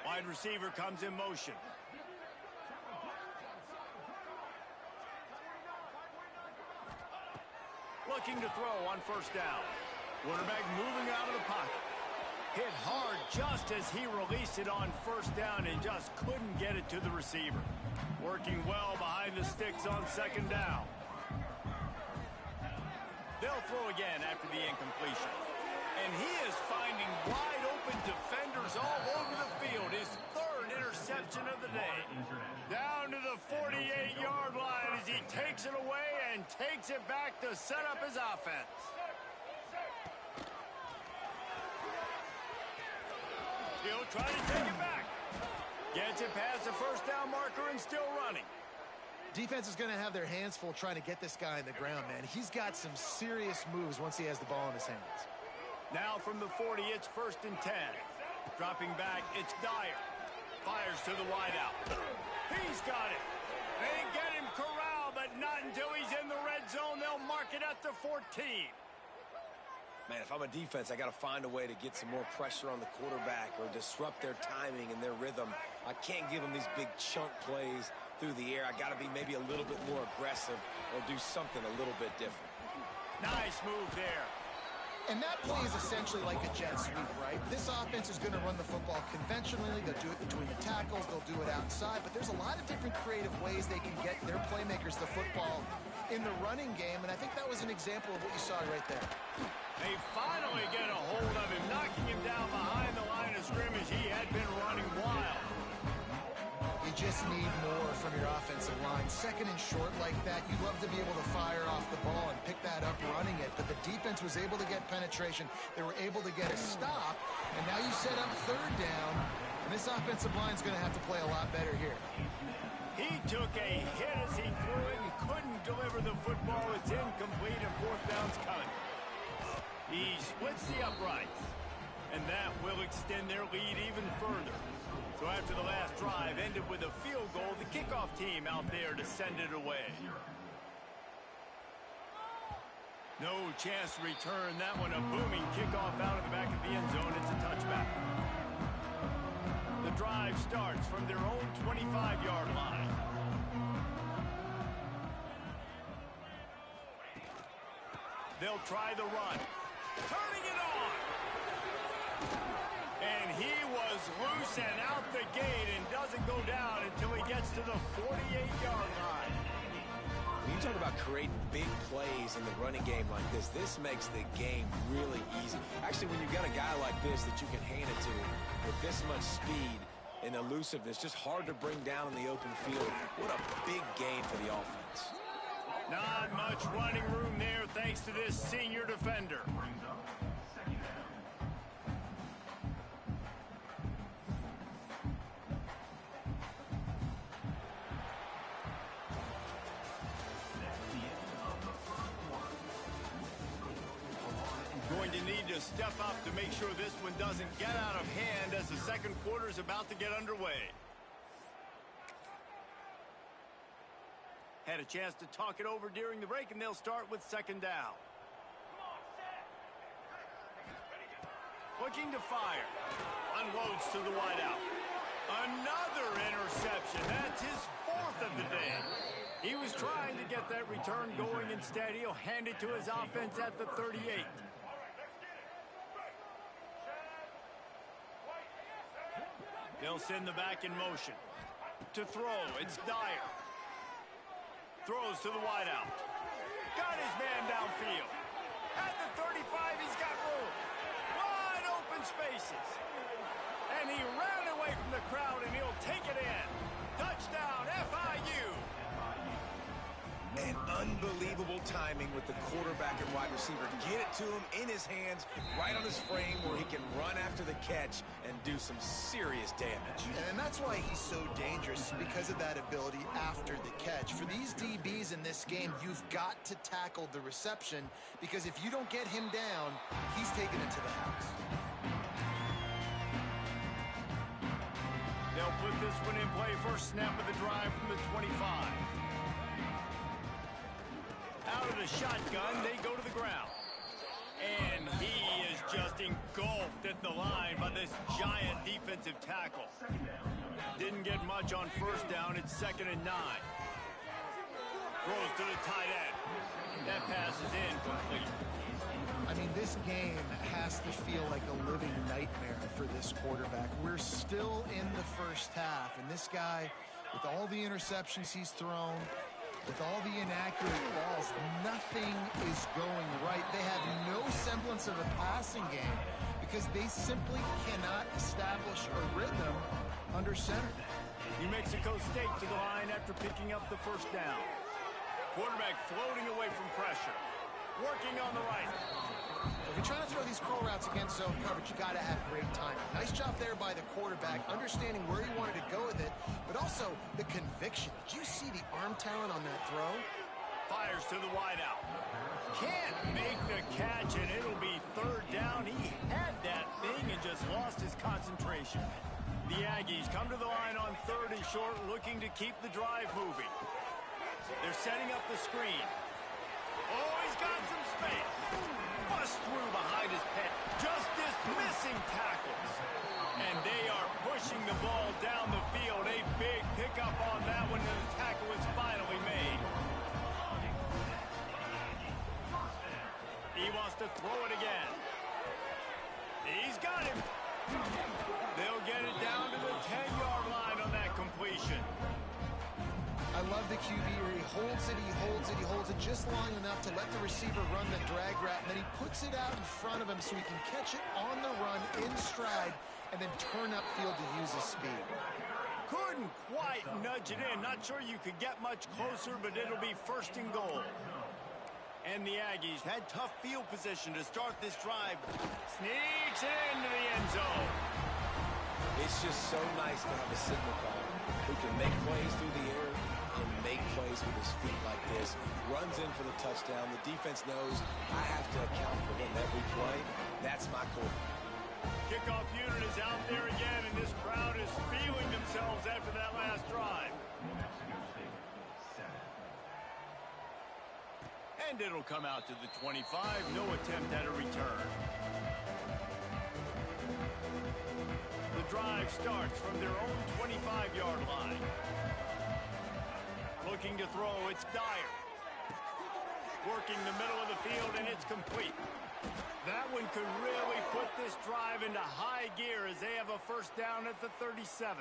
Wide receiver comes in motion. looking to throw on first down. Quarterback moving out of the pocket. Hit hard just as he released it on first down and just couldn't get it to the receiver. Working well behind the sticks on second down. They'll throw again after the incompletion. And he is finding wide open defenders all over the field. His third interception of the day. Down to the 48-yard line as he takes it away and takes it back to set up his offense. He'll try to take it back. Gets it past the first down marker and still running. Defense is going to have their hands full trying to get this guy in the ground, man. He's got some serious moves once he has the ball in his hands. Now from the 40, it's 1st and 10. Dropping back, it's Dyer. Fires to the wideout. He's got it. They get him corralled, but not until he's in the red zone. They'll mark it at the 14. Man, if I'm a defense, I got to find a way to get some more pressure on the quarterback or disrupt their timing and their rhythm. I can't give them these big chunk plays through the air. I got to be maybe a little bit more aggressive or do something a little bit different. Nice move there. And that play is essentially like a jet sweep, right? This offense is going to run the football conventionally. They'll do it between the tackles. They'll do it outside. But there's a lot of different creative ways they can get their playmakers the football in the running game. And I think that was an example of what you saw right there. They finally get a hold of him, knocking him down behind the line of scrimmage. He had been running wild. You just need more from your offensive line. Second and short like that, you'd love to be able to fire off the ball and pick that up running it. But the defense was able to get penetration. They were able to get a stop. And now you set up third down. And this offensive line is going to have to play a lot better here. He took a hit as he threw it and couldn't deliver the football. It's incomplete and 4th down's coming. He splits the uprights, and that will extend their lead even further. So after the last drive ended with a field goal, the kickoff team out there to send it away. No chance to return that one. A booming kickoff out of the back of the end zone. It's a touchback. The drive starts from their own 25-yard line. They'll try the run. Turning it on. And he was loose and out the gate and doesn't go down until he gets to the 48-yard line. When you talk about creating big plays in the running game like this makes the game really easy. Actually, when you've got a guy like this that you can hand it to with this much speed and elusiveness, just hard to bring down in the open field. What a big game for the offense. Not much running room there thanks to this senior defender. Going to need to step up to make sure this one doesn't get out of hand as the second quarter is about to get underway. Had a chance to talk it over during the break, and they'll start with second down. Looking to fire. Unloads to the wideout. Another interception. That's his 4th of the day. He was trying to get that return going. Instead, he'll hand it to his offense at the 38. They'll send the back in motion. To throw, it's Dyer. Throws to the wideout. Got his man downfield. At the 35, he's got room. Wide open spaces. And he ran away from the crowd, and he'll take it in. Touchdown, FIU. And unbelievable timing with the quarterback and wide receiver. Get it to him in his hands, right on his frame where he can run after the catch and do some serious damage. And that's why he's so dangerous, because of that ability after the catch. For these DBs in this game, you've got to tackle the reception, because if you don't get him down, he's taking it to the house. They'll put this one in play. First snap of the drive from the 25. Out of the shotgun, they go to the ground. And he is just engulfed at the line by this giant defensive tackle. Didn't get much on first down. It's 2nd and 9. Throws to the tight end. That pass is incomplete. I mean, this game has to feel like a living nightmare for this quarterback. We're still in the first half, and this guy, with all the interceptions he's thrown, with all the inaccurate balls, nothing is going right. They have no semblance of a passing game because they simply cannot establish a rhythm under center. New Mexico State to the line after picking up the first down. Quarterback floating away from pressure. Working on the right. If you're trying to throw these curl routes against zone coverage, you got to have great timing. Nice job there by the quarterback, understanding where he wanted to go with it, but also the conviction. Did you see the arm talent on that throw? Fires to the wideout. Can't make the catch, and it'll be third down. He had that thing and just lost his concentration. The Aggies come to the line on 3rd and short, looking to keep the drive moving. They're setting up the screen. Oh, he's got some space. Bust through behind his head. Just dismissing tackles. And they are pushing the ball down the field. A big pickup on that one, and the tackle is finally made. He wants to throw it again. He's got him. They'll get it down to the 10-yard line on that completion. I love the QB where he holds it, he holds it just long enough to let the receiver run the drag route, and then he puts it out in front of him so he can catch it on the run in stride and then turn upfield to use his speed. Couldn't quite nudge it in. Not sure you could get much closer, but it'll be 1st and goal. And the Aggies had tough field position to start this drive. Sneaks into the end zone. It's just so nice to have a signal caller who can make plays through the air and make plays with his feet like this. Runs in for the touchdown. The defense knows I have to account for him every play. That's my call. Kickoff unit is out there again, and this crowd is feeling themselves after that last drive. And it'll come out to the 25. No attempt at a return. The drive starts from their own 25-yard line. Looking to throw, it's Dyer. Working the middle of the field, and it's complete. That one could really put this drive into high gear as they have a first down at the 37.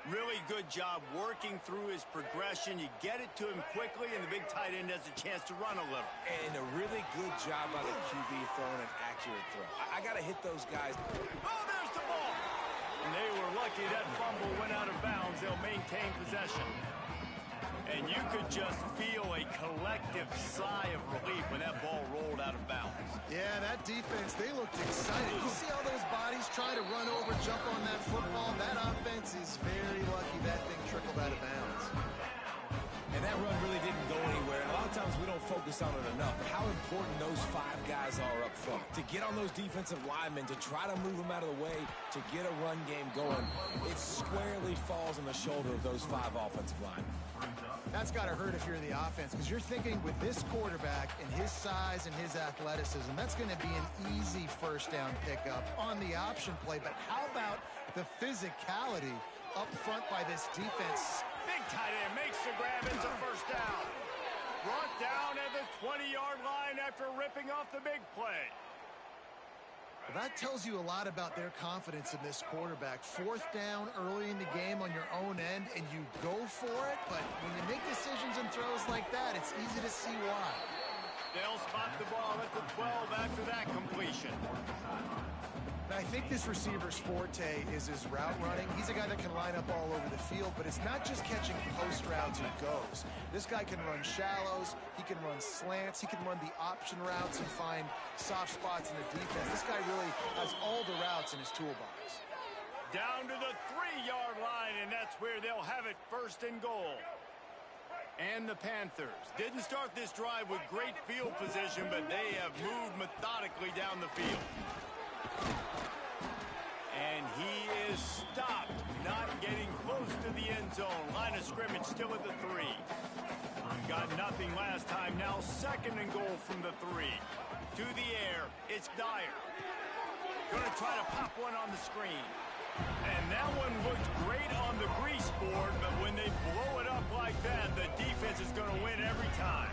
Really good job working through his progression. You get it to him quickly, and the big tight end has a chance to run a little. And a really good job by the QB throwing an accurate throw. I got to hit those guys. Oh, there's the ball. And they were lucky that fumble went out of bounds. They'll maintain possession. And you could just feel a collective sigh of relief when that ball rolled out of bounds. Yeah, that defense, they looked excited. You see all those bodies trying to run over, jump on that football? That offense is very lucky that thing trickled out of bounds. And that run really didn't go anywhere. And a lot of times we don't focus on it enough. But how important those 5 guys are up front. To get on those defensive linemen, to try to move them out of the way, to get a run game going, it squarely falls on the shoulder of those 5 offensive linemen. That's got to hurt if you're the offense, because you're thinking with this quarterback and his size and his athleticism, that's going to be an easy first down pickup on the option play. But how about the physicality up front by this defense? Big tight end makes the grab. It's a first down. Brought down at the 20-yard line after ripping off the big play. Well, that tells you a lot about their confidence in this quarterback. 4th down early in the game on your own end, and you go for it. But when you make decisions and throws like that, it's easy to see why. They'll spot the ball at the 12 after that completion. I think this receiver's forte is his route running. He's a guy that can line up all over the field, but it's not just catching post routes or goes. This guy can run shallows, he can run slants, he can run the option routes and find soft spots in the defense. This guy really has all the routes in his toolbox. Down to the 3-yard line, and that's where they'll have it 1st and goal. And the Panthers didn't start this drive with great field position, but they have moved methodically down the field. And he is stopped, not getting close to the end zone. Line of scrimmage still at the 3. Got nothing last time. Now 2nd and goal from the 3. To the air, it's Dyer. Going to try to pop one on the screen. And that one looked great on the grease board, but when they blow it up like that, the defense is going to win every time.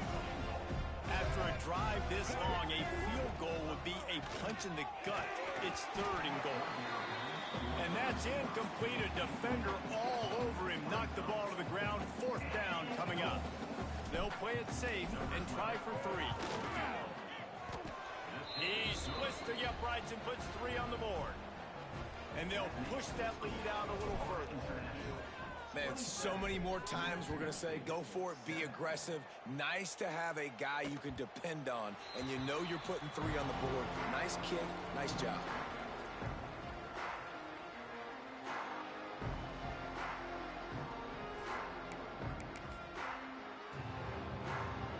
After a drive this long, a field goal would be a punch in the gut. It's 3rd and goal. And that's incomplete. A defender all over him. Knocked the ball to the ground. 4th down coming up. They'll play it safe and try for 3. He splits the uprights and puts 3 on the board. And they'll push that lead out a little further. Man, so many more times we're going to say, go for it, be aggressive. Nice to have a guy you can depend on, and you know you're putting 3 on the board. Nice kick, nice job.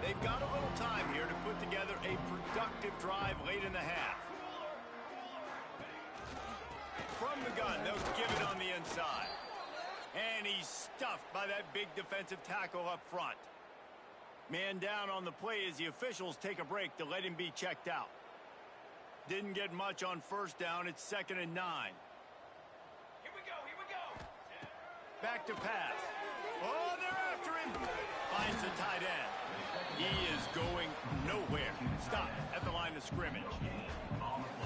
They've got a little time here to put together a productive drive late in the half. From the gun, they'll give it on the inside. And he's stuffed by that big defensive tackle up front. Man down on the play as the officials take a break to let him be checked out. Didn't get much on 1st down. It's 2nd and 9. Here we go. Back to pass. Oh, they're after him. Finds the tight end. He is going nowhere. Stop at the line of scrimmage.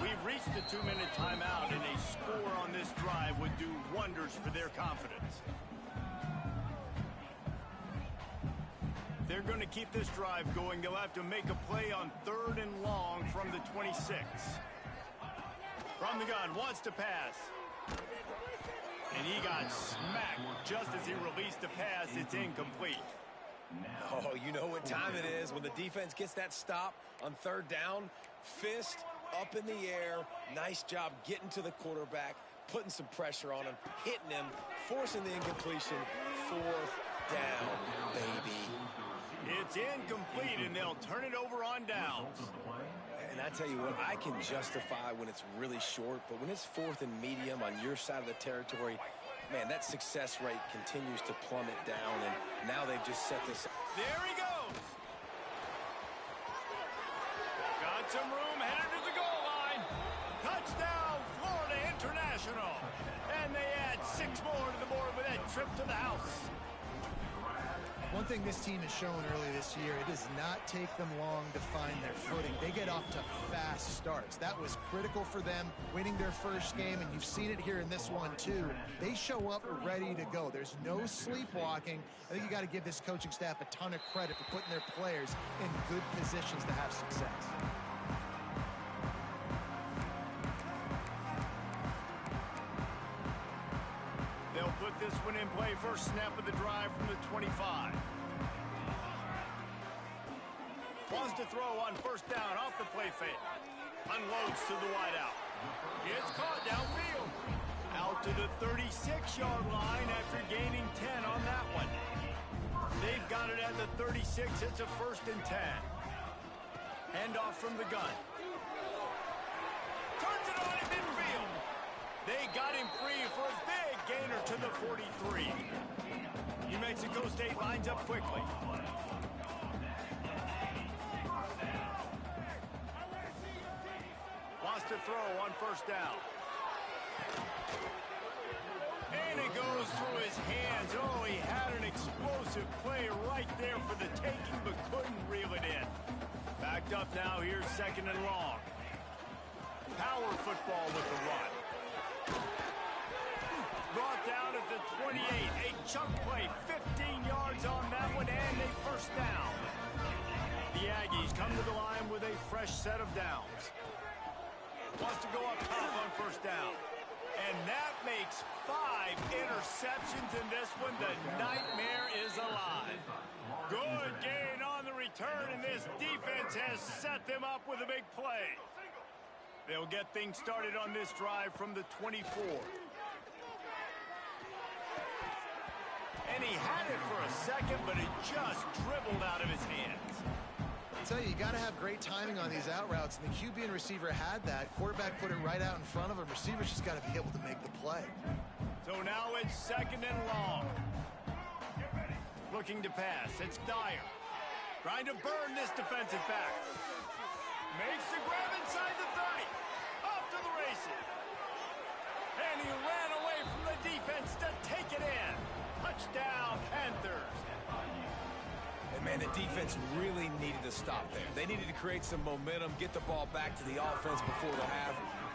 We've reached the 2-minute timeout, and a score on this drive would do wonders for their confidence. They're going to keep this drive going. They'll have to make a play on 3rd and long from the 26. From the gun, wants to pass. And he got smacked just as he released the pass. It's incomplete. Oh, you know what time it is. When the defense gets that stop on 3rd down, fist up in the air. Nice job getting to the quarterback, putting some pressure on him, hitting him, forcing the incompletion. 4th down, baby. It's incomplete, and they'll turn it over on downs. And I tell you what, I can justify when it's really short, but when it's 4th and medium on your side of the territory, man, that success rate continues to plummet down, and now they've just set this up. There he goes. Got some room, headed to the goal line. Touchdown, Florida International. And they add 6 more to the board with that trip to the house. One thing this team has shown early this year, it does not take them long to find their footing. They get off to fast starts. That was critical for them winning their first game, and you've seen it here in this one too. They show up ready to go. There's no sleepwalking. I think you got to give this coaching staff a ton of credit for putting their players in good positions to have success. They'll put this one in play. First snap of the drive from the 25. Wants to throw on 1st down off the play fake. Unloads to the wideout. It's caught downfield. Out to the 36-yard line after gaining 10 on that one. They've got it at the 36. It's a 1st and 10. Handoff from the gun. Turns it on in midfield. They got him free for a big gainer to the 43. New Mexico State lines up quickly. Wants to throw on 1st down. And it goes through his hands. Oh, he had an explosive play right there for the taking, but couldn't reel it in. Backed up now. Here's 2nd and long. Power football with the run. Brought down at the 28. A chunk play. 15 yards on that one, and a 1st down. The Aggies come to the line with a fresh set of downs. Wants to go up top on 1st down. And that makes 5 interceptions in this one. The nightmare is alive. Good gain on the return, and this defense has set them up with a big play. They'll get things started on this drive from the 24. And he had it for a second, but it just dribbled out of his hands. I tell you, you got to have great timing on these out routes, and the QB and receiver had that. Quarterback put it right out in front of him. Receivers just got to be able to make the play. So now it's 2nd and long. Looking to pass. It's Dyer. Trying to burn this defensive back. Makes the grab inside the 30. Off to the races. And he ran away Touchdown, Panthers. And, man, the defense really needed to stop there. They needed to create some momentum, get the ball back to the offense before the half.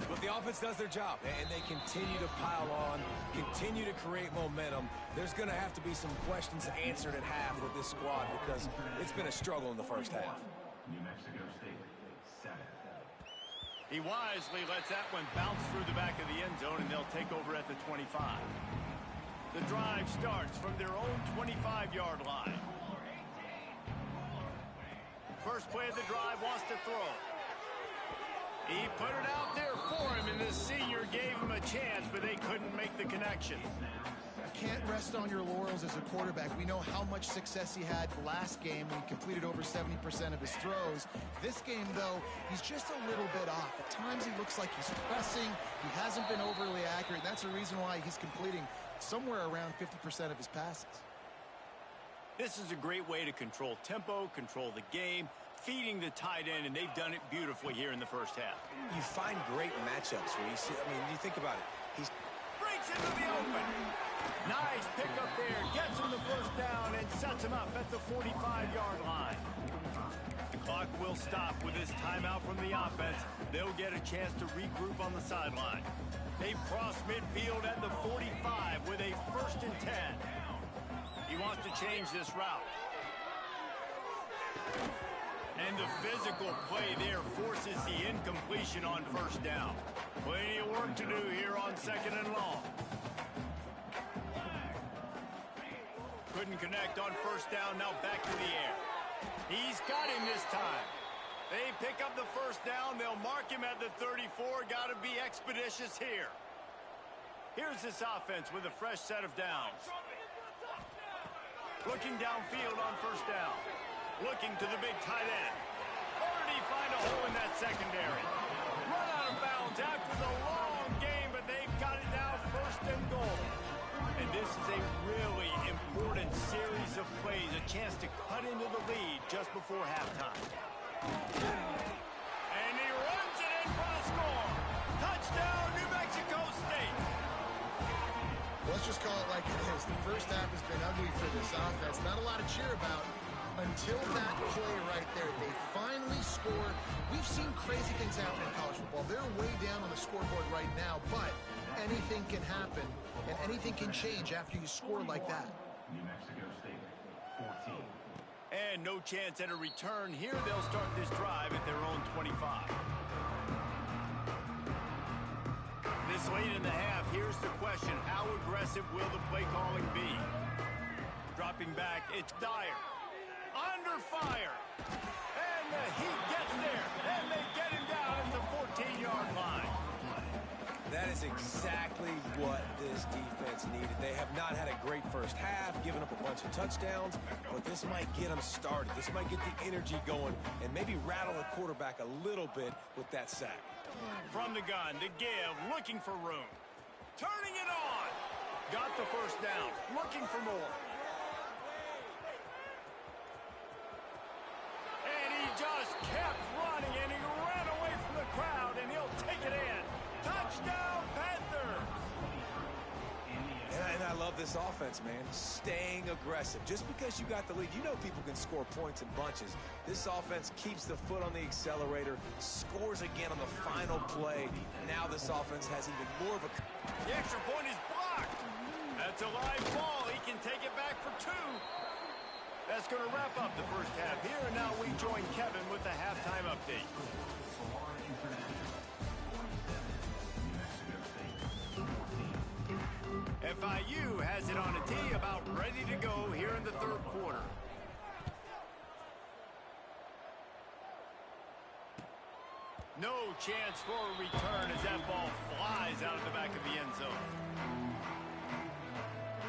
But the offense does their job, and they continue to pile on, continue to create momentum. There's going to have to be some questions answered at half with this squad because it's been a struggle in the first half. New Mexico State, 7. He wisely lets that one bounce through the back of the end zone, and they'll take over at the 25. The drive starts from their own 25-yard line. First play of the drive, wants to throw. He put it out there for him, and the senior gave him a chance, but they couldn't make the connection. Can't rest on your laurels as a quarterback. We know how much success he had last game when he completed over 70% of his throws. This game, though, he's just a little bit off. At times he looks like he's pressing. He hasn't been overly accurate. That's the reason why he's completing somewhere around 50% of his passes. This is a great way to control tempo, control the game, feeding the tight end, and they've done it beautifully here in the first half. You find great matchups where you see, you think about it. He breaks into the open. Nice pickup there. Gets him the first down and sets him up at the 45-yard line. The clock will stop with this timeout from the offense. They'll get a chance to regroup on the sideline. They cross midfield at the 45 with a 1st and 10. He wants to change this route. And the physical play there forces the incompletion on 1st down. Plenty of work to do here on 2nd and long. Couldn't connect on 1st down, now back to the air. He's got him this time. They pick up the 1st down, they'll mark him at the 34. Gotta be expeditious here. Here's this offense with a fresh set of downs. Looking downfield on 1st down. Looking to the big tight end. Already find a hole in that secondary. Run out of bounds after the long game, but they've got it now 1st and goal. And this is a really important series of plays, a chance to cut into the lead just before halftime. And he runs it in for the score. Touchdown, New Mexico State. Let's just call it like it is. The first half has been ugly for this offense. Not a lot to cheer about until that play right there. They finally score. We've seen crazy things happen in college football. They're way down on the scoreboard right now, but anything can happen, and anything can change after you score like that. New Mexico State, 14. And no chance at a return here. They'll start this drive at their own 25. This late in the half, here's the question. How aggressive will the play calling be? Dropping back, it's Dyer. Under fire. And the Heat gets there. And they get him down at the 14-yard line. That is exactly what this defense needed. They have not had a great first half, given up a bunch of touchdowns, but this might get them started. This might get the energy going and maybe rattle the quarterback a little bit with that sack. From the gun, to give, looking for room. Turning it on. Got the 1st down, looking for more. And he just kept running, and he ran away from the crowd, and he'll take it in. Touchdown, Panther! And I love this offense, man. Staying aggressive. Just because you got the lead, you know people can score points in bunches. This offense keeps the foot on the accelerator, scores again on the final play. Now this offense has even more of a... The extra point is blocked. That's a live ball. He can take it back for 2. That's going to wrap up the first half here, and now we join Kevin with the halftime update. FIU has it on a tee, about ready to go here in the 3rd quarter. No chance for a return as that ball flies out of the back of the end zone.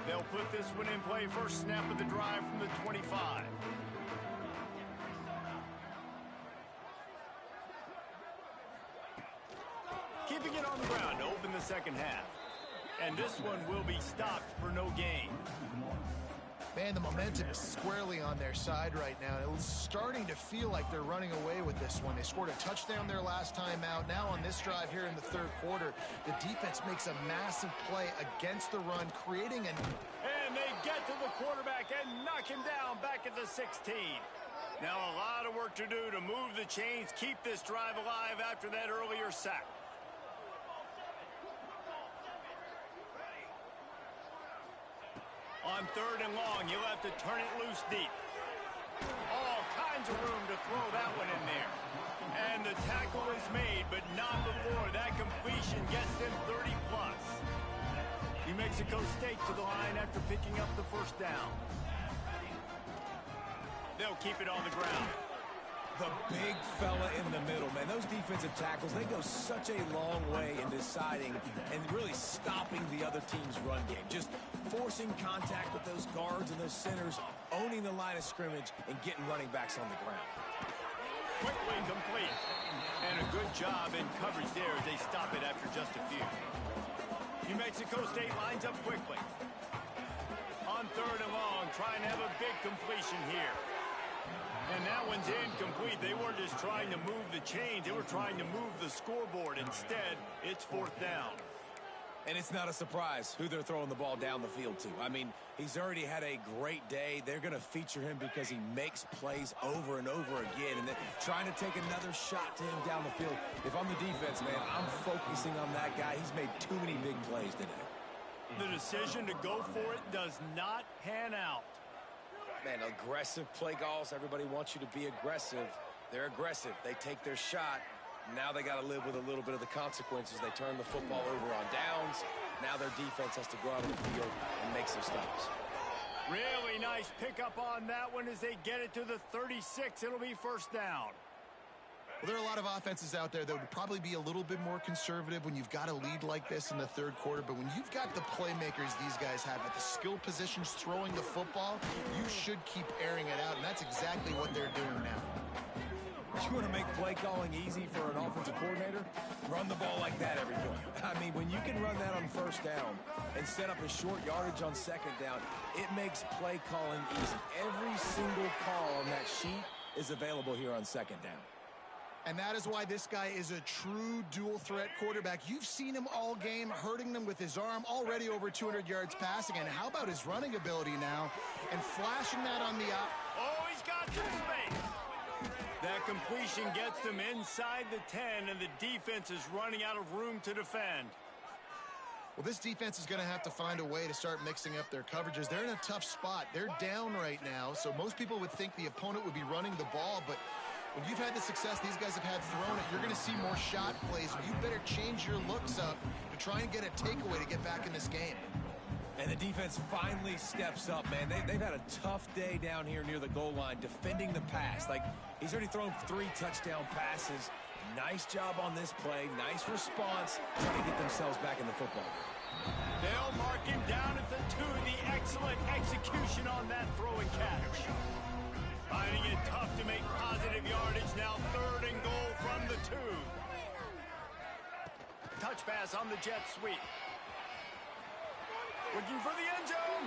They'll put this one in play. First snap of the drive from the 25. Keeping it on the ground to open the second half. And this one will be stopped for no gain. Man, the momentum is squarely on their side right now. It's starting to feel like they're running away with this one. They scored a touchdown their last time out. Now on this drive here in the 3rd quarter, the defense makes a massive play against the run, creating an... And they get to the quarterback and knock him down back at the 16. Now a lot of work to do to move the chains, keep this drive alive after that earlier sack. On 3rd and long, you'll have to turn it loose deep. All kinds of room to throw that one in there. And the tackle is made, but not before that completion gets them 30+. New Mexico State to the line after picking up the first down. They'll keep it on the ground. The big fella in the middle, man. Those defensive tackles, they go such a long way in deciding and really stopping the other team's run game. Just forcing contact with those guards and those centers, owning the line of scrimmage, and getting running backs on the ground. Quickly complete. And a good job in coverage there as they stop it after just a few. New Mexico State lines up quickly. On 3rd and long, trying to have a big completion here. And that one's incomplete. They weren't just trying to move the chains. They were trying to move the scoreboard. Instead, it's 4th down. And it's not a surprise who they're throwing the ball down the field to. I mean, he's already had a great day. They're going to feature him because he makes plays over and over again. And they're trying to take another shot to him down the field. If I'm the defense, man, I'm focusing on that guy. He's made too many big plays today. The decision to go for it does not pan out. Man, aggressive play calls. Everybody wants you to be aggressive. They're aggressive. They take their shot. Now they got to live with a little bit of the consequences. They turn the football over on downs. Now their defense has to go out on the field and make some stops. Really nice pickup on that one as they get it to the 36. It'll be 1st down. Well, there are a lot of offenses out there that would probably be a little bit more conservative when you've got a lead like this in the 3rd quarter. But when you've got the playmakers these guys have at the skill positions throwing the football, you should keep airing it out. And that's exactly what they're doing now. You want to make play calling easy for an offensive coordinator? Run the ball like that every play. I mean, when you can run that on 1st down and set up a short yardage on 2nd down, it makes play calling easy. Every single call on that sheet is available here on 2nd down. And that is why this guy is a true dual-threat quarterback. You've seen him all game, hurting them with his arm, already over 200 yards passing. And how about his running ability now? And flashing that on the out. Oh, he's got some space. That completion gets them inside the 10, and the defense is running out of room to defend. Well, this defense is going to have to find a way to start mixing up their coverages. They're in a tough spot. They're down right now, so most people would think the opponent would be running the ball, but when you've had the success these guys have had throwing it, you're going to see more shot plays. You better change your looks up to try and get a takeaway to get back in this game. And the defense finally steps up, man. They've had a tough day down here near the goal line defending the pass. Like, he's already thrown 3 touchdown passes. Nice job on this play. Nice response, trying to get themselves back in the football game. They'll mark him down at the 2. The excellent execution on that throw and catch. Finding it tough to make positive yardage. Now 3rd and goal from the 2. Touch pass on the jet sweep. Looking for the end zone.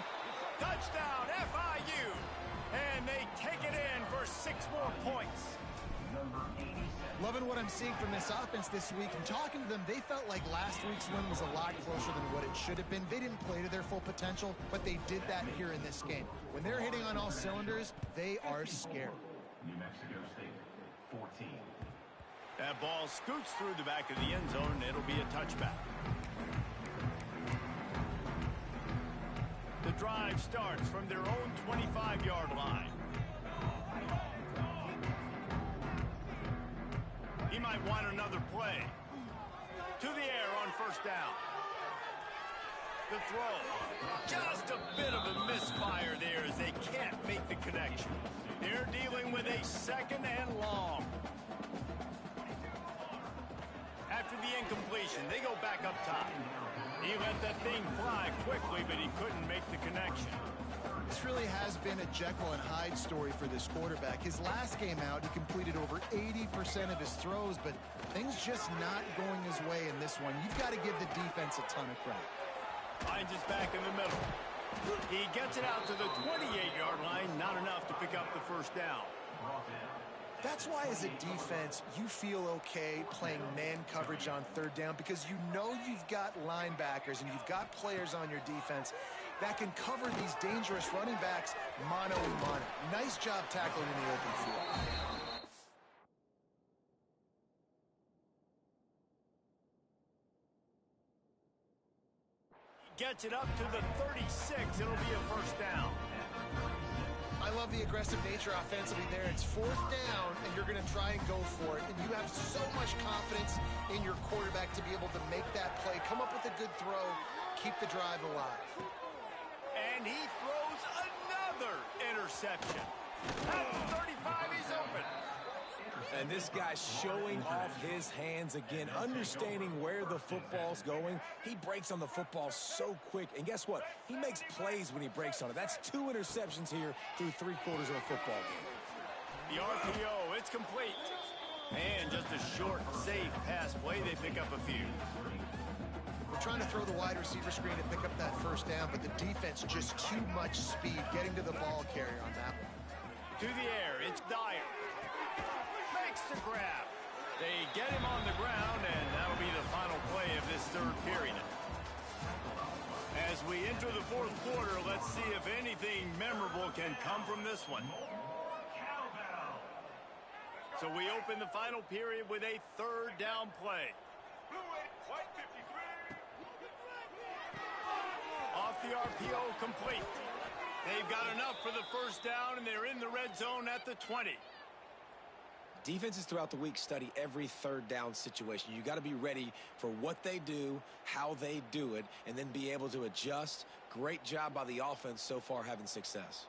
Touchdown, FIU. And they take it in for 6 more points. Loving what I'm seeing from this offense this week. And talking to them, they felt like last week's win was a lot closer than what it should have been. They didn't play to their full potential, but they did that here in this game. When they're hitting on all cylinders, they are scared. New Mexico State, 14. That ball scoots through the back of the end zone, and it'll be a touchback. The drive starts from their own 25-yard line. He might want another play. To the air on 1st down. The throw. Just a bit of a misfire there as they can't make the connection. They're dealing with a 2nd and long. After the incompletion, they go back up top. He let that thing fly quickly, but he couldn't make the connection. This really has been a Jekyll and Hyde story for this quarterback. His last game out, he completed over 80% of his throws, but things just not going his way in this one. You've got to give the defense a ton of credit. Finds his back in the middle. He gets it out to the 28-yard line, not enough to pick up the 1st down. That's why as a defense, you feel okay playing man coverage on third down because you know you've got linebackers and you've got players on your defense that can cover these dangerous running backs mano a mano. Nice job tackling in the open field. Gets it up to the 36. It'll be a first down. I love the aggressive nature offensively there. It's fourth down, and you're going to try and go for it. And you have so much confidence in your quarterback to be able to make that play, come up with a good throw, keep the drive alive. And he throws another interception. At the 35, he's open. And this guy's showing off his hands again, understanding where the football's going. He breaks on the football so quick. And guess what? He makes plays when he breaks on it. That's 2 interceptions here through 3/4 of a football game. The RPO, it's complete. And just a short, safe pass play. They pick up a few. We're trying to throw the wide receiver screen to pick up that first down, but the defense just too much speed getting to the ball carrier on that one. To the air, it's Dyer. Makes the grab. They get him on the ground, and that'll be the final play of this third period. As we enter the fourth quarter, let's see if anything memorable can come from this one. So we open the final period with a third down play. Off the RPO, complete. They've got enough for the first down, and they're in the red zone at the 20. Defenses throughout the week study every third down situation. You got to be ready for what they do, how they do it, and then be able to adjust. Great job by the offense so far having success.